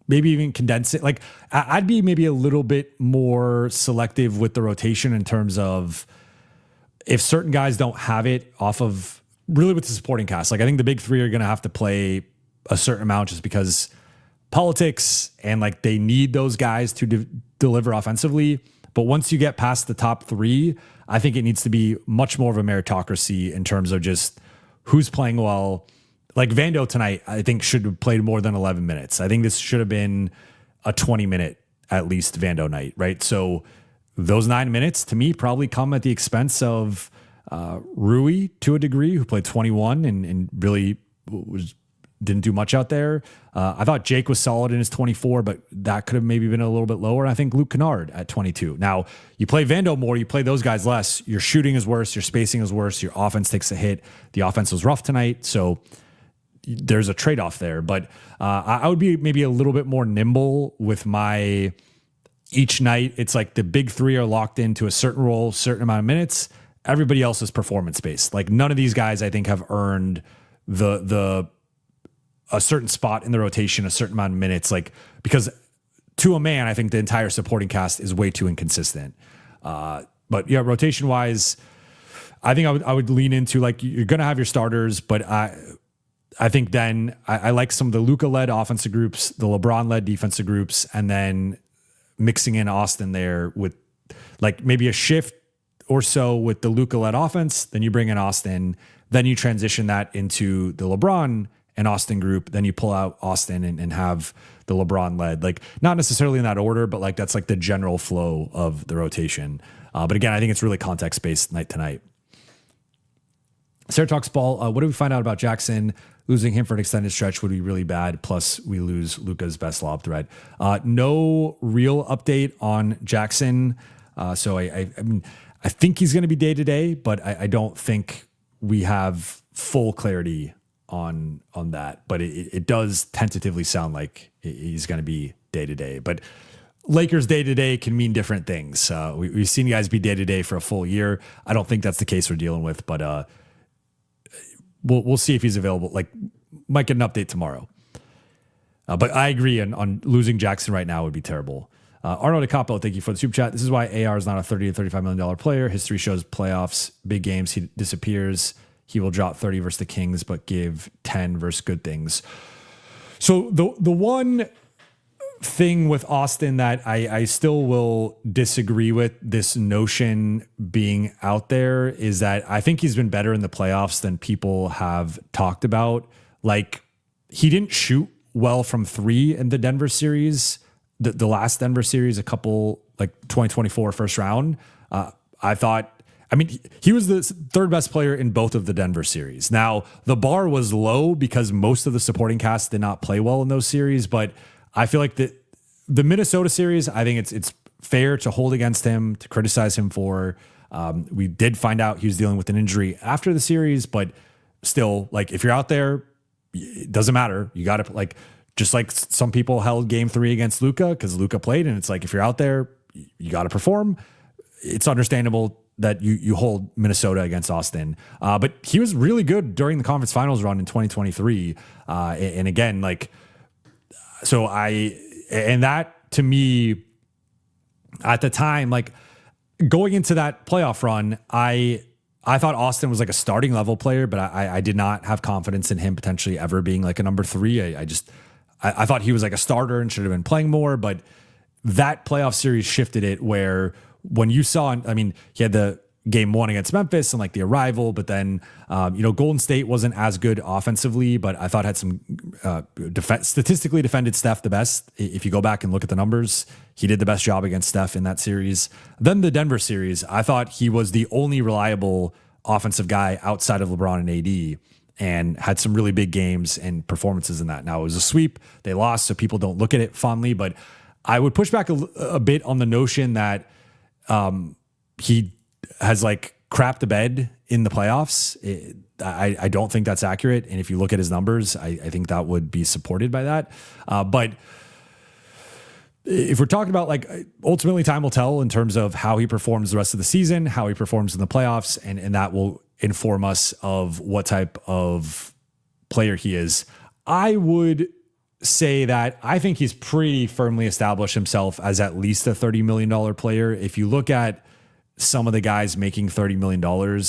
maybe even condense it. Like I'd be maybe a little bit more selective with the rotation in terms of if certain guys don't have it off of really with the supporting cast. Like I think the big three are going to have to play a certain amount just because politics and like they need those guys to deliver offensively. But once you get past the top three, I think it needs to be much more of a meritocracy in terms of just who's playing well. Like Vando tonight, I think should have played more than 11 minutes. I think this should have been a 20-minute at least Vando night, right? So those 9 minutes to me probably come at the expense of Rui to a degree, who played 21 and really didn't do much out there. I thought Jake was solid in his 24, but that could have maybe been a little bit lower. And I think Luke Kennard at 22. Now, you play Vando more, you play those guys less. Your shooting is worse, your spacing is worse, your offense takes a hit. The offense was rough tonight, so there's a trade-off there. But I would be maybe a little bit more nimble with my each night. It's like the big three are locked into a certain role, certain amount of minutes. Everybody else is performance-based. Like none of these guys, I think, have earned a certain spot in the rotation, a certain amount of minutes. Like, because to a man, I think the entire supporting cast is way too inconsistent. But yeah, rotation-wise, I think I would lean into like you're going to have your starters, but I think then I like some of the Luka-led offensive groups, the LeBron-led defensive groups, and then mixing in Austin there with like maybe a shift or so with the Luka-led offense. Then you bring in Austin, then you transition that into the LeBron an Austin group, then you pull out Austin and have the LeBron led, like not necessarily in that order, but like that's like the general flow of the rotation. But again, I think it's really context based night to night. Sarah talks ball. What do we find out about Jackson? Losing him for an extended stretch would be really bad. Plus, we lose Luka's best lob threat. No real update on Jackson. So I mean, I think he's going to be day to day, but I don't think we have full clarity on that. But it does tentatively sound like he's going to be day to day. But Lakers day to day can mean different things. We've seen guys be day to day for a full year. I don't think that's the case we're dealing with, but we'll see if he's available. Like, might get an update tomorrow. But I agree on losing Jackson right now would be terrible. Arnold Acapo, thank you for the super chat. This is why AR is not a $30 to $35 million player. History shows playoffs, big games, he disappears. He will drop 30 versus the Kings, but give 10 versus good things. So the one thing with Austin that I still will disagree with, this notion being out there, is that I think he's been better in the playoffs than people have talked about. Like, he didn't shoot well from three in the Denver series, the last Denver series, a couple like 2024 first round. He was the third best player in both of the Denver series. Now, the bar was low because most of the supporting cast did not play well in those series, but I feel like the Minnesota series, I think it's fair to hold against him, to criticize him for. We did find out he was dealing with an injury after the series, but still, like, if you're out there, it doesn't matter. You got to, like, just like some people held game 3 against Luka because Luka played, and it's like, if you're out there, you got to perform. It's understandable that you hold Minnesota against Austin. But he was really good during the conference finals run in 2023. And again, like, and that to me at the time, like going into that playoff run, I thought Austin was like a starting level player, but I did not have confidence in him potentially ever being like a number 3. I thought he was like a starter and should have been playing more, but that playoff series shifted it where when you saw, I mean, he had the game 1 against Memphis and like the arrival, but then, Golden State wasn't as good offensively, but I thought had some statistically defended Steph the best. If you go back and look at the numbers, he did the best job against Steph in that series. Then the Denver series, I thought he was the only reliable offensive guy outside of LeBron and AD, and had some really big games and performances in that. Now, it was a sweep. They lost, so people don't look at it fondly, but I would push back a bit on the notion that he has like crapped the bed in the playoffs. I don't think that's accurate. And if you look at his numbers, I think that would be supported by that. But if we're talking about, like, ultimately time will tell in terms of how he performs the rest of the season, how he performs in the playoffs, and that will inform us of what type of player he is. I would say that I think he's pretty firmly established himself as at least a $30 million player. If you look at some of the guys making $30 million,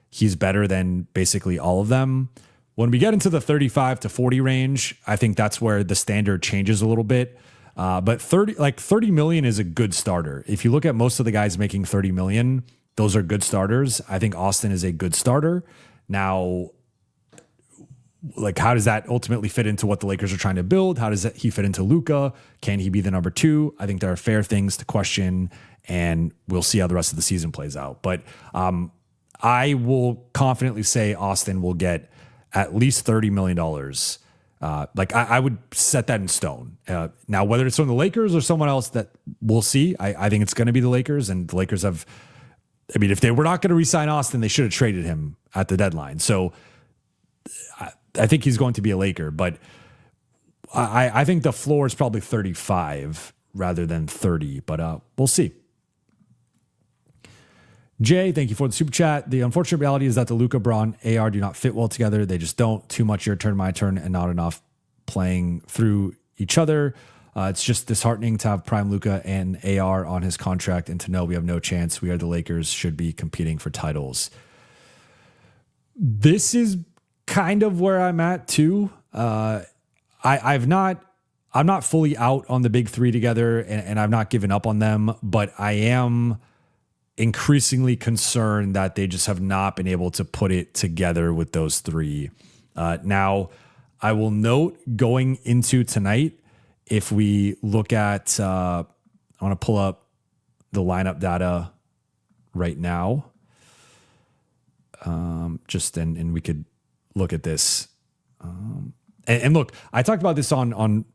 he's better than basically all of them. When we get into the 35 to 40 range, I think that's where the standard changes a little bit. But 30 million is a good starter. If you look at most of the guys making 30 million, those are good starters. I think Austin is a good starter. Now, like, how does that ultimately fit into what the Lakers are trying to build? How does he fit into Luka? Can he be the number 2? I think there are fair things to question, and we'll see how the rest of the season plays out. But I will confidently say Austin will get at least $30 million. I would set that in stone. Now, whether it's from the Lakers or someone else, that we'll see. I think it's going to be the Lakers, and the Lakers have, if they were not going to re-sign Austin, they should have traded him at the deadline. So I think he's going to be a Laker, but I think the floor is probably 35 rather than 30, but we'll see. Jay, thank you for the super chat. The unfortunate reality is that the Luka, Braun, AR do not fit well together. They just don't. Too much your turn, my turn, and not enough playing through each other. It's just disheartening to have prime Luka and AR on his contract and to know we have no chance. We are the Lakers, should be competing for titles. This is kind of where I'm at too. I'm not fully out on the big 3 together, and I've not given up on them, but I am increasingly concerned that they just have not been able to put it together with those 3. Now, I will note going into tonight, if we look at, I want to pull up the lineup data right now. And we could look at this. And look, I talked about this on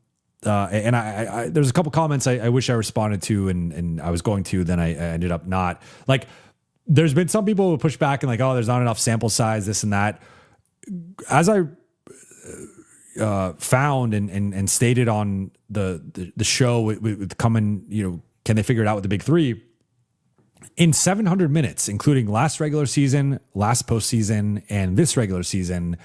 there's a couple comments I wish I responded to, and I was going to, then I ended up not. Like, there's been some people who push back and like, oh, there's not enough sample size, this and that. As I found and stated on the show with coming, can they figure it out with the big three? In 700 minutes, including last regular season, last postseason, and this regular season,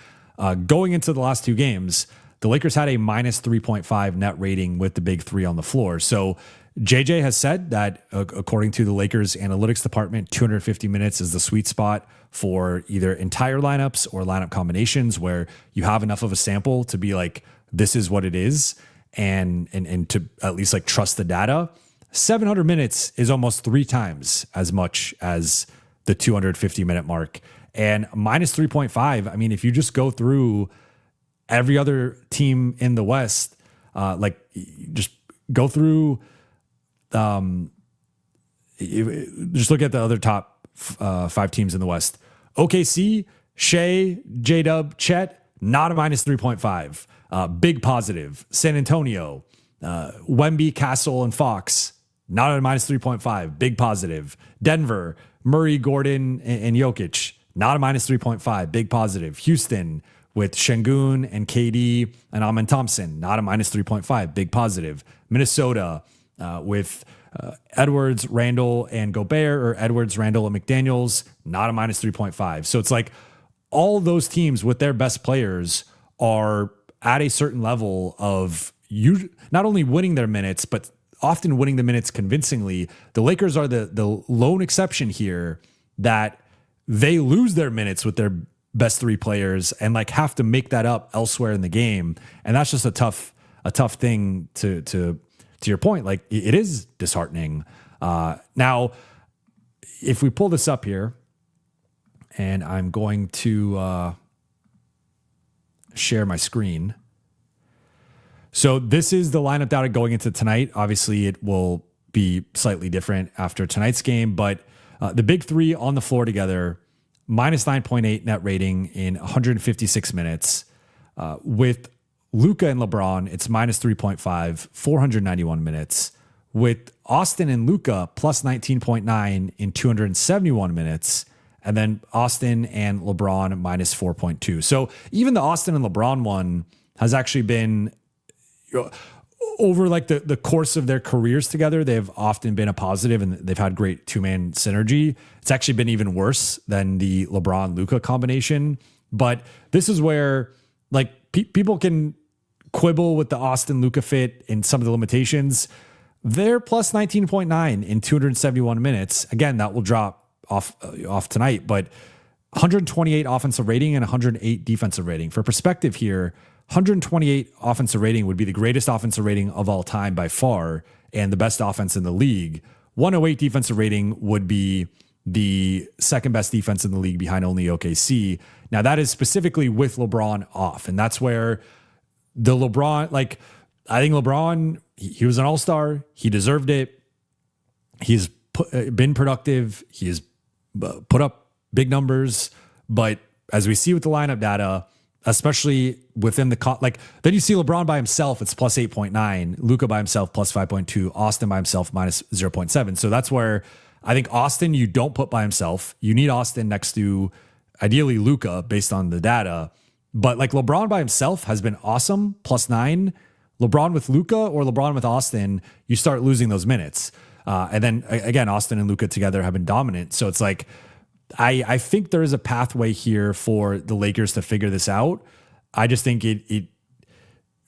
going into the last two games, the Lakers had a minus 3.5 net rating with the big three on the floor. So JJ has said that according to the Lakers analytics department, 250 minutes is the sweet spot for either entire lineups or lineup combinations where you have enough of a sample to be like, this is what it is. And to at least like trust the data. 700 minutes is almost 3 times as much as the 250 minute mark, and minus 3.5. I mean, if you just go through every other team in the West, just go through, just look at the other top 5 teams in the West. OKC, Shea, J-Dub, Chet, not a minus 3.5. Big positive. San Antonio, Wemby, Castle, and Fox, not a minus 3.5. Big positive. Denver, Murray, Gordon, and Jokic, not a minus 3.5. Big positive. Houston with Şengün and KD and Amen Thompson, not a minus 3.5. Big positive. Minnesota with Edwards, Randall, and Gobert, or Edwards, Randall, and McDaniels, not a minus 3.5. So it's like all those teams with their best players are at a certain level of you not only winning their minutes, but often winning the minutes convincingly. The Lakers are the lone exception here that they lose their minutes with their best 3 players and like have to make that up elsewhere in the game. And that's just a tough thing to your point. Like, it is disheartening. Now, if we pull this up here, and I'm going to share my screen. So this is the lineup data going into tonight. Obviously, it will be slightly different after tonight's game, but the big three on the floor together, minus 9.8 net rating in 156 minutes. With Luka and LeBron, it's minus 3.5, 491 minutes. With Austin and Luka, plus 19.9 in 271 minutes. And then Austin and LeBron, minus 4.2. So even the Austin and LeBron one has actually been, over like the course of their careers together, they've often been a positive and they've had great 2-man synergy. It's actually been even worse than the LeBron-Luka combination. But this is where like people can quibble with the Austin-Luka fit and some of the limitations. They're plus 19.9 in 271 minutes. Again, that will drop off tonight, but 128 offensive rating and 108 defensive rating. For perspective here, 128 offensive rating would be the greatest offensive rating of all time by far and the best offense in the league. 108 defensive rating would be the second best defense in the league behind only OKC. Now that is specifically with LeBron off. And that's where the LeBron, like, I think LeBron, he was an all-star. He deserved it. He's been productive. He has put up big numbers. But as we see with the lineup data, especially within the then you see LeBron by himself, it's plus 8.9, Luka by himself plus 5.2, Austin by himself minus 0.7. So that's where I think Austin you don't put by himself. You need Austin next to ideally Luka based on the data. But like LeBron by himself has been awesome, plus 9. LeBron with Luka or LeBron with Austin, you start losing those minutes. And then again, Austin and Luka together have been dominant. So it's like, I think there is a pathway here for the Lakers to figure this out. I just think it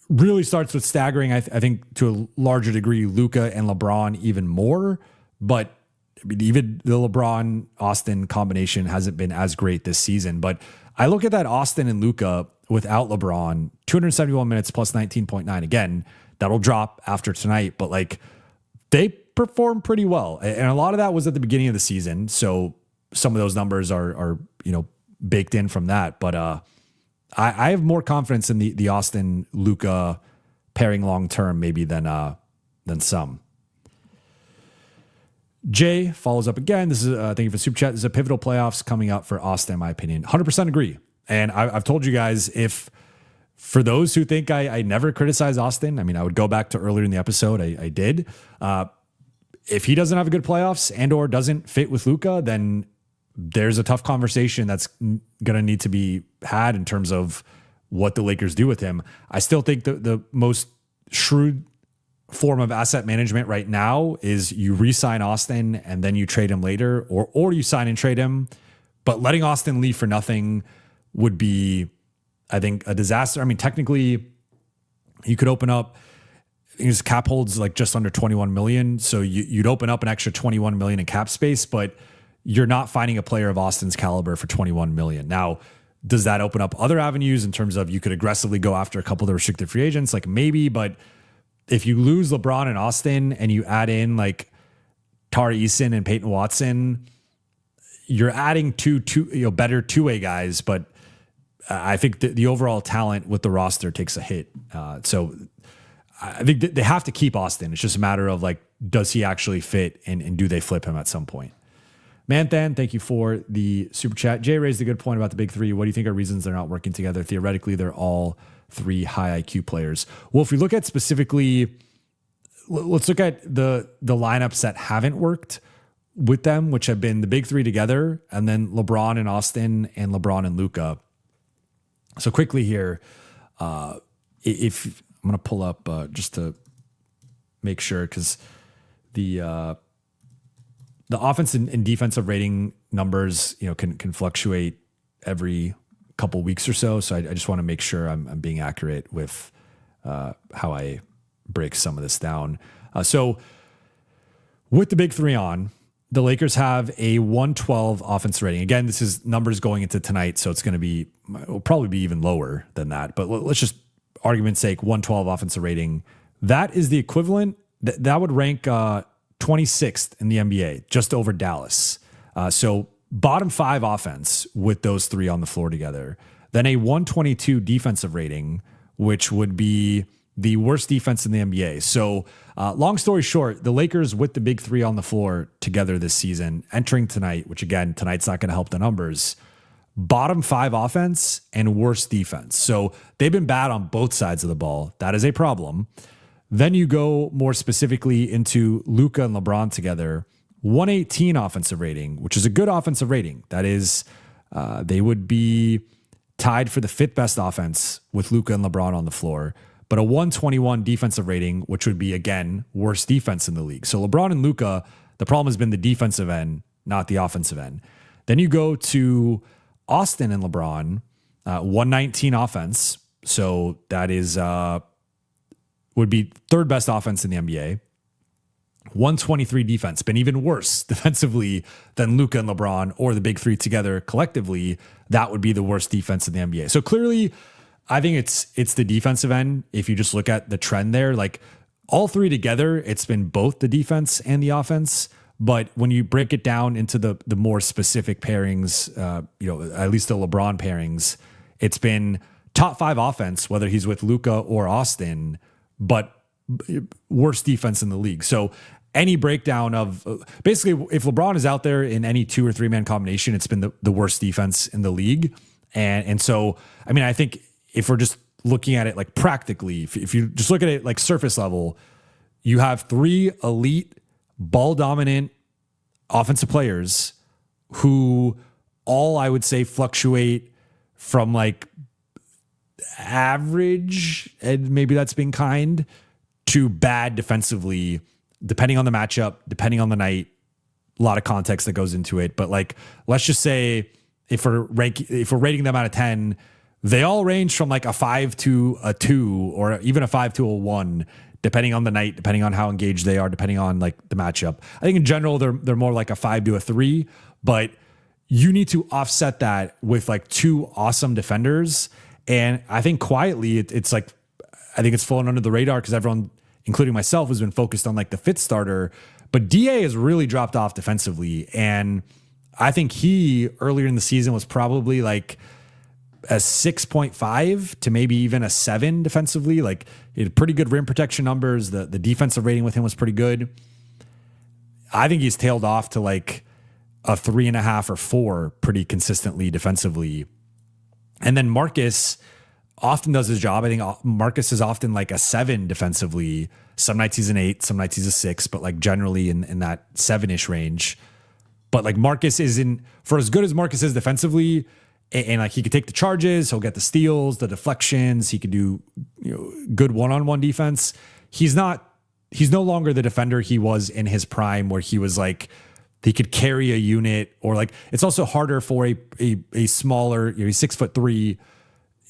really starts with staggering. I think to a larger degree, Luka and LeBron even more. But I mean, even the LeBron Austin combination hasn't been as great this season. But I look at that Austin and Luka without LeBron, 271 minutes plus 19.9. Again, that'll drop after tonight. But like they performed pretty well, and a lot of that was at the beginning of the season. So some of those numbers are baked in from that. But I have more confidence in the Austin Luka pairing long term maybe than some. Jay follows up again. This is thank you for super chat. This is a pivotal playoffs coming up for Austin, in my opinion. 100% agree. And I've told you guys, if for those who think I never criticize Austin, I mean, I would go back to earlier in the episode. I did. If he doesn't have a good playoffs and or doesn't fit with Luka, then there's a tough conversation that's going to need to be had in terms of what the Lakers do with him. I still think the most shrewd form of asset management right now is you re-sign Austin and then you trade him later, or you sign and trade him. But letting Austin leave for nothing would be, I think, a disaster. I mean, technically, you could open up, his cap holds like just under 21 million. So you'd open up an extra 21 million in cap space, but you're not finding a player of Austin's caliber for 21 million. Now, does that open up other avenues in terms of you could aggressively go after a couple of the restricted free agents? Like maybe, but if you lose LeBron and Austin and you add in like Tari Eason and Peyton Watson, you're adding two better two-way guys, but I think the overall talent with the roster takes a hit. So I think they have to keep Austin. It's just a matter of like, does he actually fit and do they flip him at some point? Manthan, thank you for the super chat. Jay raised a good point about the big three. What do you think are reasons they're not working together? Theoretically, they're all three high IQ players. Well, if we look at specifically, let's look at the lineups that haven't worked with them, which have been the big three together, and then LeBron and Austin and LeBron and Luka. So quickly here, if I'm going to pull up just to make sure, because the offense and defensive rating numbers, can fluctuate every couple weeks or so. So I just want to make sure I'm being accurate with how I break some of this down. So with the big three on, the Lakers have a 112 offense rating. Again, this is numbers going into tonight, so it'll probably be even lower than that. But let's just, argument's sake, 112 offensive rating. That is the equivalent. That would rank 26th in the NBA, just over Dallas. So bottom five offense with those three on the floor together. Then a 122 defensive rating, which would be the worst defense in the NBA. So long story short, the Lakers with the big three on the floor together this season, entering tonight, which again, tonight's not going to help the numbers, bottom five offense and worst defense. So they've been bad on both sides of the ball. That is a problem. Then you go more specifically into Luka and LeBron together, 118 offensive rating, which is a good offensive rating. That is, they would be tied for the fifth best offense with Luka and LeBron on the floor, but a 121 defensive rating, which would be, again, worst defense in the league. So LeBron and Luka, the problem has been the defensive end, not the offensive end. Then you go to Austin and LeBron, 119 offense. So that is would be third best offense in the NBA. 123 defense, been even worse defensively than Luka and LeBron or the big three together collectively. That would be the worst defense in the NBA. So clearly, I think it's the defensive end. If you just look at the trend there, like all three together, it's been both the defense and the offense. But when you break it down into the more specific pairings, at least the LeBron pairings, it's been top five offense, whether he's with Luka or Austin, but worst defense in the league. So any breakdown of basically, if LeBron is out there in any 2 or 3 man combination, it's been the worst defense in the league. And so, I mean, I think if we're just looking at it like practically, if you just look at it like surface level, you have 3 elite ball dominant offensive players who all, I would say, fluctuate from like average, and maybe that's being kind, to bad defensively, depending on the matchup, depending on the night. A lot of context that goes into it, but like, let's just say if we're rating them out of 10, they all range from like a 5 to a 2, or even a 5 to a 1, depending on the night, depending on how engaged they are, depending on like the matchup. I think in general, they're more like a 5 to a 3, but you need to offset that with like 2 awesome defenders. And I think quietly, it's like, I think it's fallen under the radar because everyone, including myself, has been focused on like the 5th starter, but DA has really dropped off defensively. And I think he earlier in the season was probably like a 6.5 to maybe even a 7 defensively. Like, he had pretty good rim protection numbers. The defensive rating with him was pretty good. I think he's tailed off to like a 3.5 or 4 pretty consistently defensively. And then Marcus often does his job. I think Marcus is often like a 7 defensively. Some nights he's an 8, some nights he's a 6, but like generally in that 7-ish range. But like Marcus isn't, for as good as Marcus is defensively, and like he could take the charges, he'll get the steals, the deflections, he could do, you know, good one-on-one defense. He's no longer the defender he was in his prime, where he was like, he could carry a unit, or like, it's also harder for a smaller, you know, he's 6'3".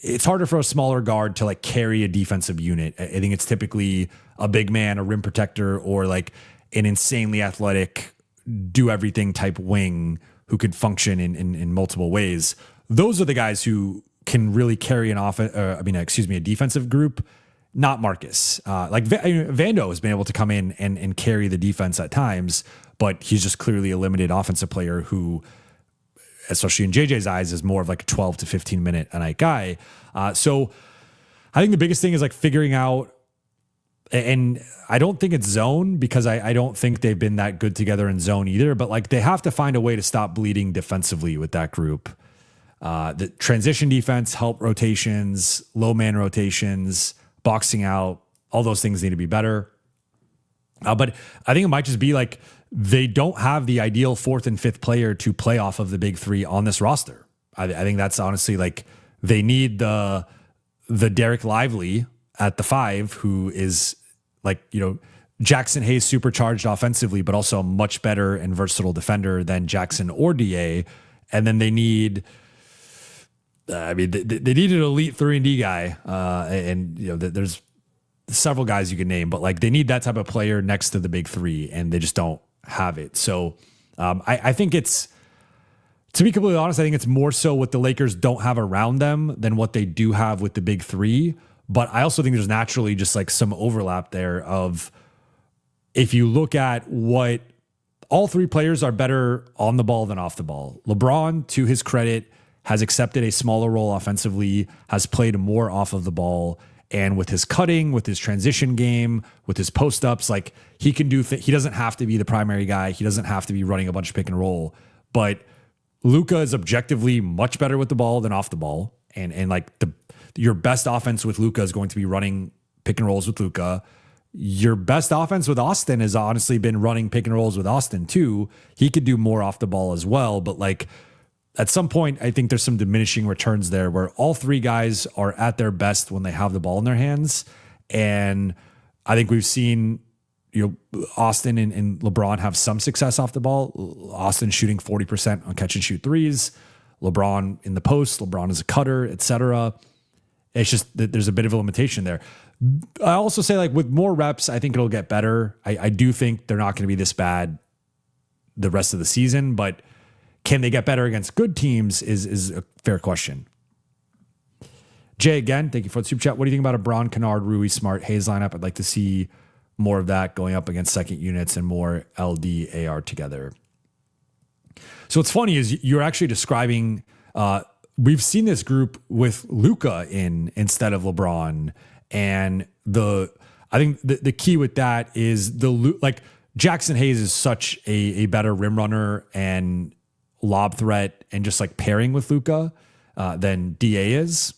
It's harder for a smaller guard to like carry a defensive unit. I think it's typically a big man, a rim protector, or like an insanely athletic, do everything type wing who could function in multiple ways. Those are the guys who can really carry a defensive group, not Marcus. Like Vando has been able to come in and carry the defense at times, but he's just clearly a limited offensive player who, especially in JJ's eyes, is more of like a 12 to 15 minute a night guy. So I think the biggest thing is like figuring out, and I don't think it's zone, because I don't think they've been that good together in zone either, but like they have to find a way to stop bleeding defensively with that group. The transition defense, help rotations, low man rotations, boxing out, all those things need to be better. But I think it might just be like they don't have the ideal 4th and 5th player to play off of the big 3 on this roster. I think that's honestly like they need the Derek Lively at the 5, who is like, you know, Jackson Hayes supercharged offensively, but also a much better and versatile defender than Jackson or DA. And then they need, they need an elite 3-and-D guy. And you know, there's several guys you can name, but like they need that type of player next to the big 3, and they just don't have it. So I think it's, to be completely honest, I think it's more so what the Lakers don't have around them than what they do have with the big 3. But I also think there's naturally just like some overlap there of, if you look at what all 3 players are better on the ball than off the ball. LeBron, to his credit, has accepted a smaller role offensively, has played more off of the ball. And with his cutting, with his transition game, with his post-ups, like he can do, he doesn't have to be the primary guy. He doesn't have to be running a bunch of pick and roll. But Luka is objectively much better with the ball than off the ball. And like your best offense with Luka is going to be running pick and rolls with Luka. Your best offense with Austin has honestly been running pick and rolls with Austin too. He could do more off the ball as well. But like at some point, I think there's some diminishing returns there where all 3 guys are at their best when they have the ball in their hands. And I think we've seen, you know, Austin and LeBron have some success off the ball. Austin shooting 40% on catch and shoot threes. LeBron in the post. LeBron is a cutter, etc. It's just that there's a bit of a limitation there. I also say, like, with more reps, I think it'll get better. I do think they're not going to be this bad the rest of the season, but can they get better against good teams is a fair question. Jay, again, thank you for the super chat. What do you think about a Braun, Kennard, Rui, Smart, Hayes lineup? I'd like to see more of that going up against second units and more LD, AR together. So what's funny is you're actually describing, we've seen this group with Luka in instead of LeBron. And I think the key with that is Jackson Hayes is such a better rim runner and lob threat and just like pairing with Luka than DA is.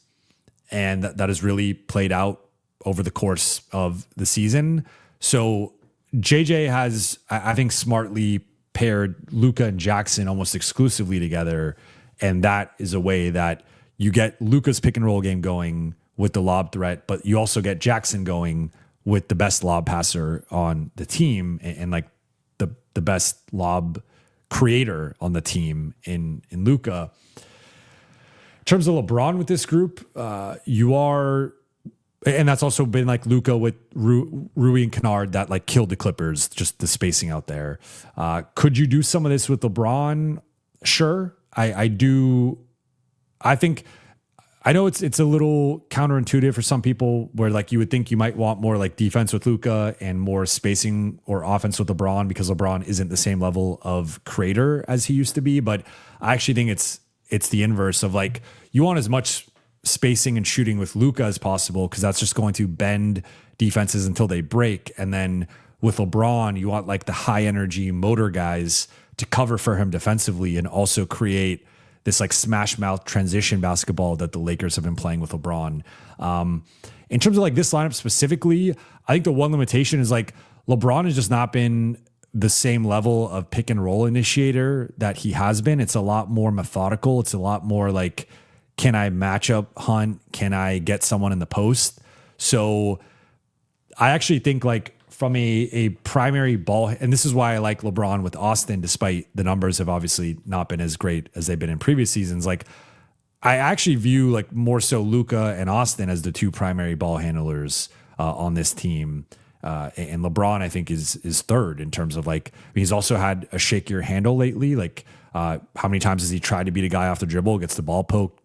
And that has really played out over the course of the season. So JJ has, I think, smartly paired Luka and Jackson almost exclusively together. And that is a way that you get Luka's pick and roll game going with the lob threat, but you also get Jackson going with the best lob passer on the team and like the best lob creator on the team in Luka. In terms of LeBron with this group, and that's also been like Luka with Rui and Kennard that like killed the Clippers, just the spacing out there. Could you do some of this with LeBron? Sure. I do. I know it's a little counterintuitive for some people where like you would think you might want more like defense with Luka and more spacing or offense with LeBron because LeBron isn't the same level of creator as he used to be. But I actually think it's it's the inverse of like, you want as much spacing and shooting with Luka as possible, because that's just going to bend defenses until they break. And then with LeBron, you want like the high energy motor guys to cover for him defensively and also create this like smash mouth transition basketball that the Lakers have been playing with LeBron. In terms of like this lineup specifically, I think the one limitation is like LeBron has just not been the same level of pick and roll initiator that he has been. It's a lot more methodical. It's a lot more like, can I match up hunt? Can I get someone in the post? So I actually think like from a primary ball, and this is why I like LeBron with Austin, despite the numbers have obviously not been as great as they've been in previous seasons. Like I actually view like more so Luka and Austin as the two primary ball handlers on this team. And LeBron, I think, is third in terms of like, he's also had a shakier handle lately. Like how many times has he tried to beat a guy off the dribble, gets the ball poked,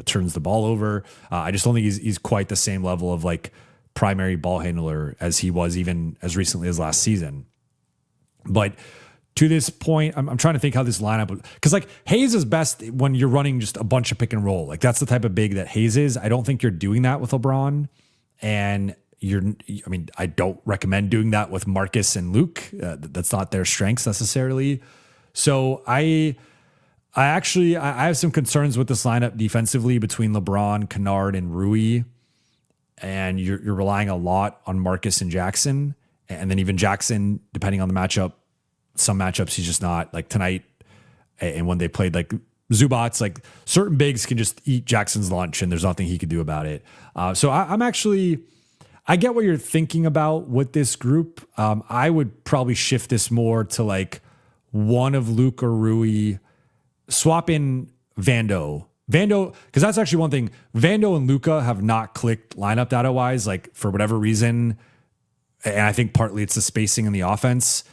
turns the ball over. I just don't think he's quite the same level of like primary ball handler as he was even as recently as last season. But to this point, I'm trying to think how this lineup, because like Hayes is best when you're running just a bunch of pick and roll. Like that's the type of big that Hayes is. I don't think you're doing that with LeBron, and I don't recommend doing that with Marcus and Luke. That's not their strengths necessarily. So I have some concerns with this lineup defensively between LeBron, Kennard, and Rui. And you're relying a lot on Marcus and Jackson. And then even Jackson, depending on the matchup, some matchups he's just not, like tonight. And when they played like Zubats, like certain bigs can just eat Jackson's lunch and there's nothing he could do about it. So I get what you're thinking about with this group. I would probably shift this more to like one of Luke or Rui, swap in Vando, because that's actually one thing. Vando and Luka have not clicked lineup data wise, like for whatever reason. And I think partly it's the spacing in the offense.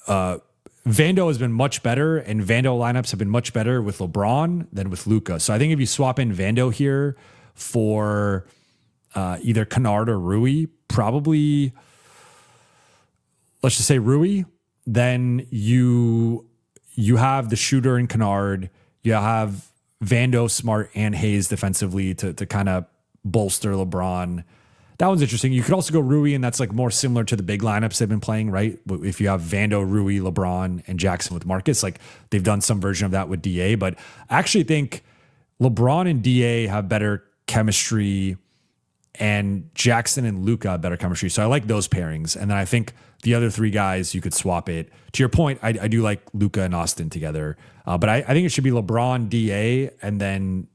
Vando has been much better, and Vando lineups have been much better with LeBron than with Luka. So I think if you swap in Vando here for either Kennard or Rui, probably, let's just say Rui, then you have the shooter in Kennard, you have Vando, Smart, and Hayes defensively to kind of bolster LeBron. That one's interesting. You could also go Rui, and that's like more similar to the big lineups they've been playing, right? If you have Vando, Rui, LeBron, and Jackson with Marcus, like they've done some version of that with DA. But I actually think LeBron and DA have better chemistry, and Jackson and Luka have better chemistry. So I like those pairings. And then I think the other three guys, you could swap it. To your point, I do like Luka and Austin together. But I think it should be LeBron, DA, and then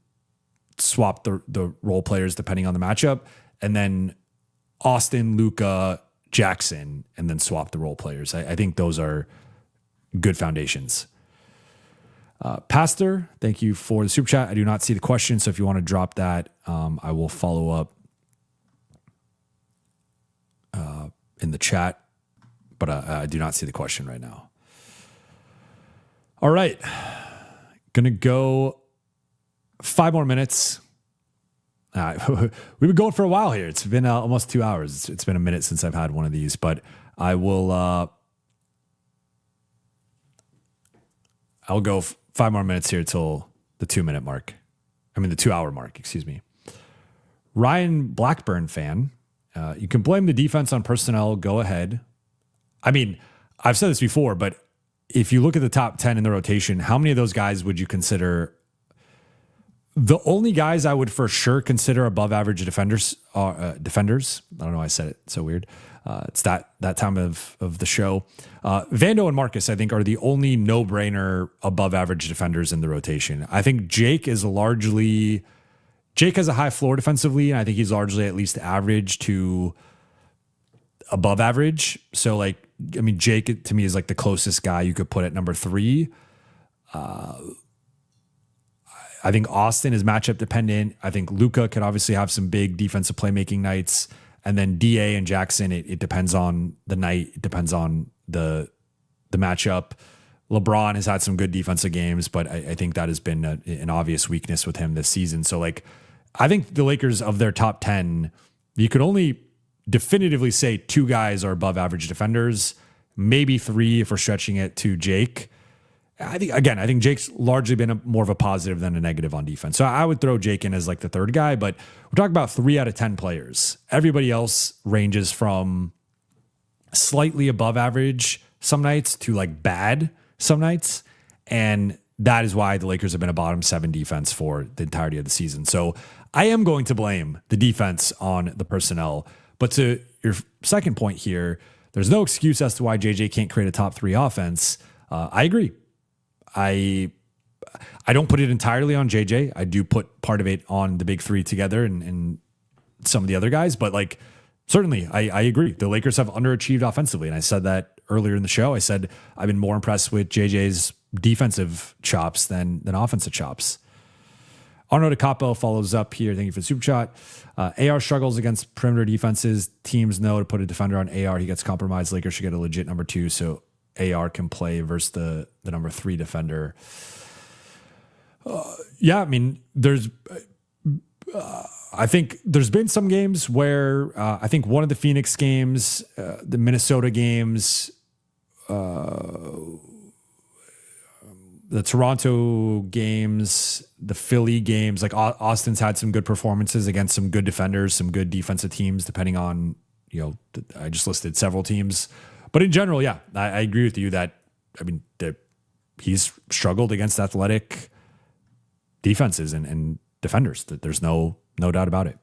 swap the role players depending on the matchup. And then Austin, Luka, Jackson, and then swap the role players. I think those are good foundations. Pastor, thank you for the super chat. I do not see the question, so if you want to drop that, I will follow up in the chat. But I do not see the question right now. All right. Gonna go 5 more minutes. We've been going for a while here. It's been almost 2 hours. It's been a minute since I've had one of these, but I will. I'll go 5 more minutes here till the 2-minute mark. I mean the 2-hour mark. Excuse me. Ryan Blackburn fan. You can blame the defense on personnel. Go ahead. I mean, I've said this before, but if you look at the top 10 in the rotation, how many of those guys would you consider? The only guys I would for sure consider above average defenders are defenders. I don't know why I said it so weird. It's that time of the show. Vando and Marcus, I think, are the only no-brainer above average defenders in the rotation. I think Jake has a high floor defensively, and I think he's largely at least average to above average. So like, I mean, Jake to me is like the closest guy you could put at number 3. I think Austin is matchup dependent. I think Luka could obviously have some big defensive playmaking nights. And then DA and Jackson, it depends on the night. It depends on the matchup. LeBron has had some good defensive games, but I think that has been an obvious weakness with him this season. So like, I think the Lakers of their top 10, you could only definitively say 2 guys are above average defenders, maybe 3 if we're stretching it to Jake. I think Jake's largely been more of a positive than a negative on defense. So I would throw Jake in as like the third guy, but we're talking about 3 out of 10 players. Everybody else ranges from slightly above average some nights to like bad some nights. And that is why the Lakers have been a bottom 7 defense for the entirety of the season. So I am going to blame the defense on the personnel. But to your second point here, there's no excuse as to why JJ can't create a top 3 offense. I agree. I don't put it entirely on JJ. I do put part of it on the big 3 together and some of the other guys. But like, certainly, I agree. The Lakers have underachieved offensively. And I said that earlier in the show. I said I've been more impressed with JJ's defensive chops than offensive chops. Arno DeCapo follows up here. Thank you for the super chat. AR struggles against perimeter defenses. Teams know to put a defender on AR. He gets compromised. Lakers should get a legit number 2 so AR can play versus the number 3 defender. Yeah, I mean, I think there's been some games where I think one of the Phoenix games, the Minnesota games, the Toronto games, the Philly games, like Austin's had some good performances against some good defenders, some good defensive teams, depending on, I just listed several teams. But in general, yeah, I agree with you that he's struggled against athletic defenses and defenders. There's no doubt about it.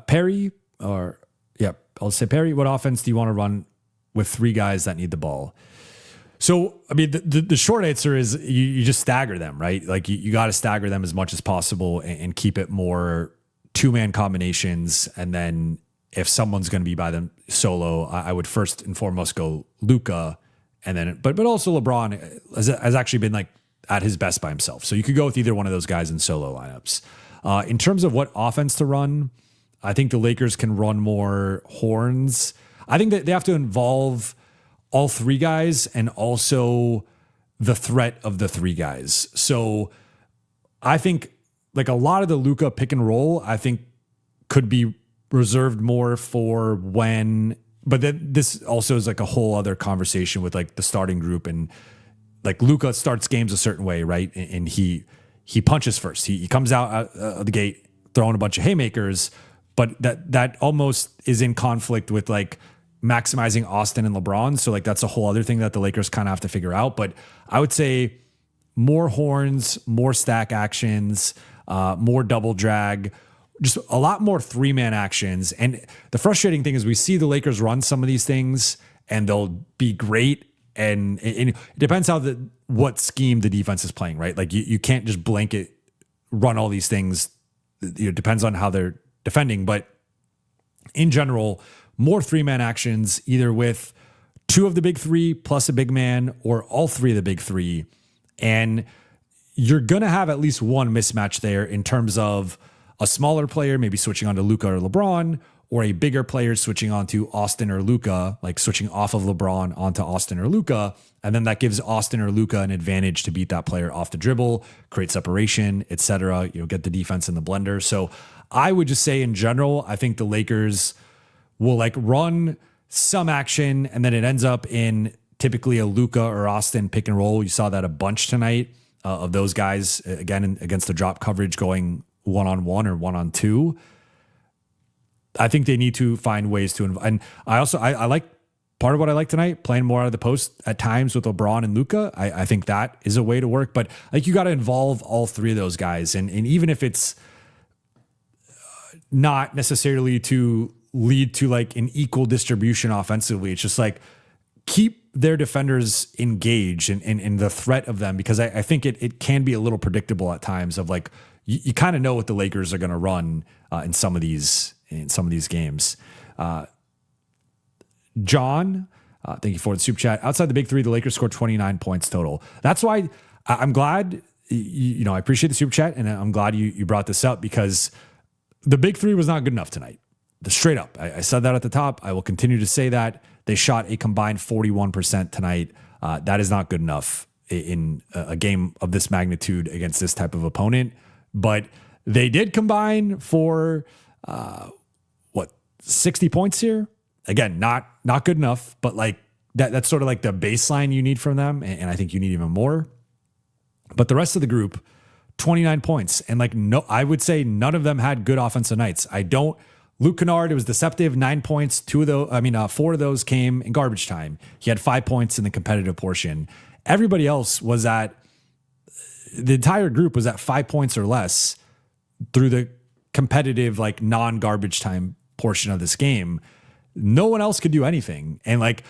Perry, I'll say Perry. What offense do you want to run with 3 guys that need the ball? So, I mean, the short answer is you just stagger them, right? Like you got to stagger them as much as possible and keep it more 2-man combinations. And then if someone's going to be by them solo, I would first and foremost go Luka, and then but also LeBron has actually been like at his best by himself. So you could go with either one of those guys in solo lineups. In terms of what offense to run, I think the Lakers can run more horns. I think that they have to involve all 3 guys and also the threat of the 3 guys. So I think like a lot of the Luka pick and roll, I think could be reserved more for when, but then this also is like a whole other conversation with like the starting group, and like Luka starts games a certain way, right? And he punches first. He comes out of the gate throwing a bunch of haymakers, but that almost is in conflict with like maximizing Austin and LeBron. So like that's a whole other thing that the Lakers kind of have to figure out. But I would say more horns, more stack actions, more double drag, just a lot more 3-man actions. And the frustrating thing is we see the Lakers run some of these things and they'll be great. And it depends what scheme the defense is playing, right? Like you can't just blanket run all these things. It depends on how they're defending. But in general, more 3-man actions, either with 2 of the big 3 plus a big man or all 3 of the big 3. And you're going to have at least one mismatch there in terms of a smaller player maybe switching on to Luka or LeBron, or a bigger player switching on to Austin or Luka, like switching off of LeBron onto Austin or Luka. And then that gives Austin or Luka an advantage to beat that player off the dribble, create separation, etc. Get the defense in the blender. So I would just say in general, I think the Lakers will like run some action and then it ends up in typically a Luka or Austin pick and roll. You saw that a bunch tonight of those guys again against the drop coverage going 1-on-1 or 1-on-2. I think they need to find ways to, and I like part of what I like tonight, playing more out of the post at times with LeBron and Luka. I think that is a way to work, but like you got to involve all 3 of those guys. And even if it's not necessarily to lead to like an equal distribution offensively, it's just like keep their defenders engaged in the threat of them, because I think it can be a little predictable at times of like, you kind of know what the Lakers are going to run in some of these games. John, thank you for the super chat. Outside the big 3, the Lakers scored 29 points total. That's why I'm glad, I appreciate the super chat, and I'm glad you brought this up, because the big 3 was not good enough tonight. Straight up. I said that at the top. I will continue to say that. They shot a combined 41% tonight. That is not good enough in a game of this magnitude against this type of opponent. But they did combine for 60 points here. Again, not good enough, but like that's sort of like the baseline you need from them. And I think you need even more. But the rest of the group, 29 points. And like, no, I would say none of them had good offensive nights. Luke Kennard, it was deceptive, 9 points. 4 of those came in garbage time. He had 5 points in the competitive portion. Everybody else the entire group was at 5 points or less through the competitive, like non-garbage time portion of this game. No one else could do anything. And like,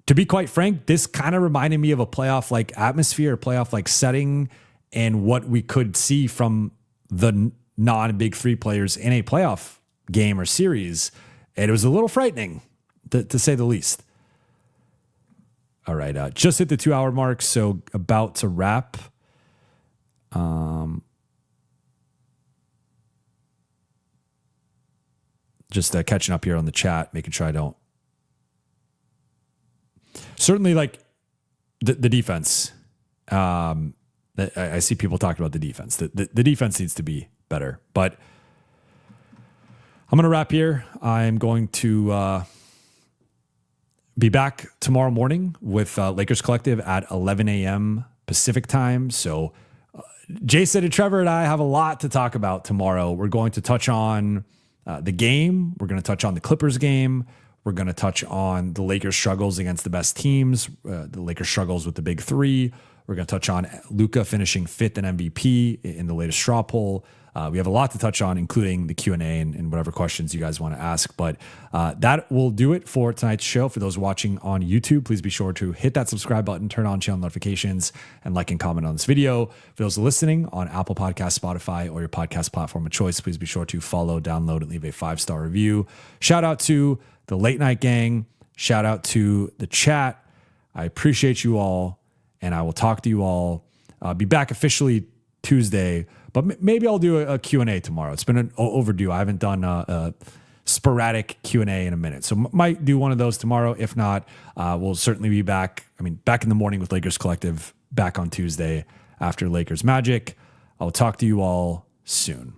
to be quite frank, this kind of reminded me of a playoff like atmosphere, playoff like setting, and what we could see from the non-big three players in a playoff game or series. And it was a little frightening, to say the least. All right, just hit the 2 hour mark, so about to wrap. Just catching up here on the chat, making sure I don't. Certainly, like the defense. I see people talking about the defense. The defense needs to be better, but I'm going to wrap here. I'm going to be back tomorrow morning with Lakers Collective at 11 a.m. Pacific time. So Jason and Trevor and I have a lot to talk about tomorrow. We're going to touch on the game. We're going to touch on the Clippers game. We're going to touch on the Lakers' struggles against the best teams, the Lakers' struggles with the big three. We're going to touch on Luka finishing 5th in MVP in the latest straw poll. We have a lot to touch on, including the Q&A and whatever questions you guys want to ask. But that will do it for tonight's show. For those watching on YouTube, please be sure to hit that subscribe button, turn on channel notifications, and like and comment on this video. For those listening on Apple Podcasts, Spotify, or your podcast platform of choice, please be sure to follow, download, and leave a 5-star review. Shout out to the Late Night Gang. Shout out to the chat. I appreciate you all, and I will talk to you all. Be back officially Tuesday, but maybe I'll do a Q&A tomorrow. It's been overdue. I haven't done a sporadic Q&A in a minute, so might do one of those tomorrow. If not, we'll certainly be back. Back in the morning with Lakers Collective, back on Tuesday after Lakers Magic. I'll talk to you all soon.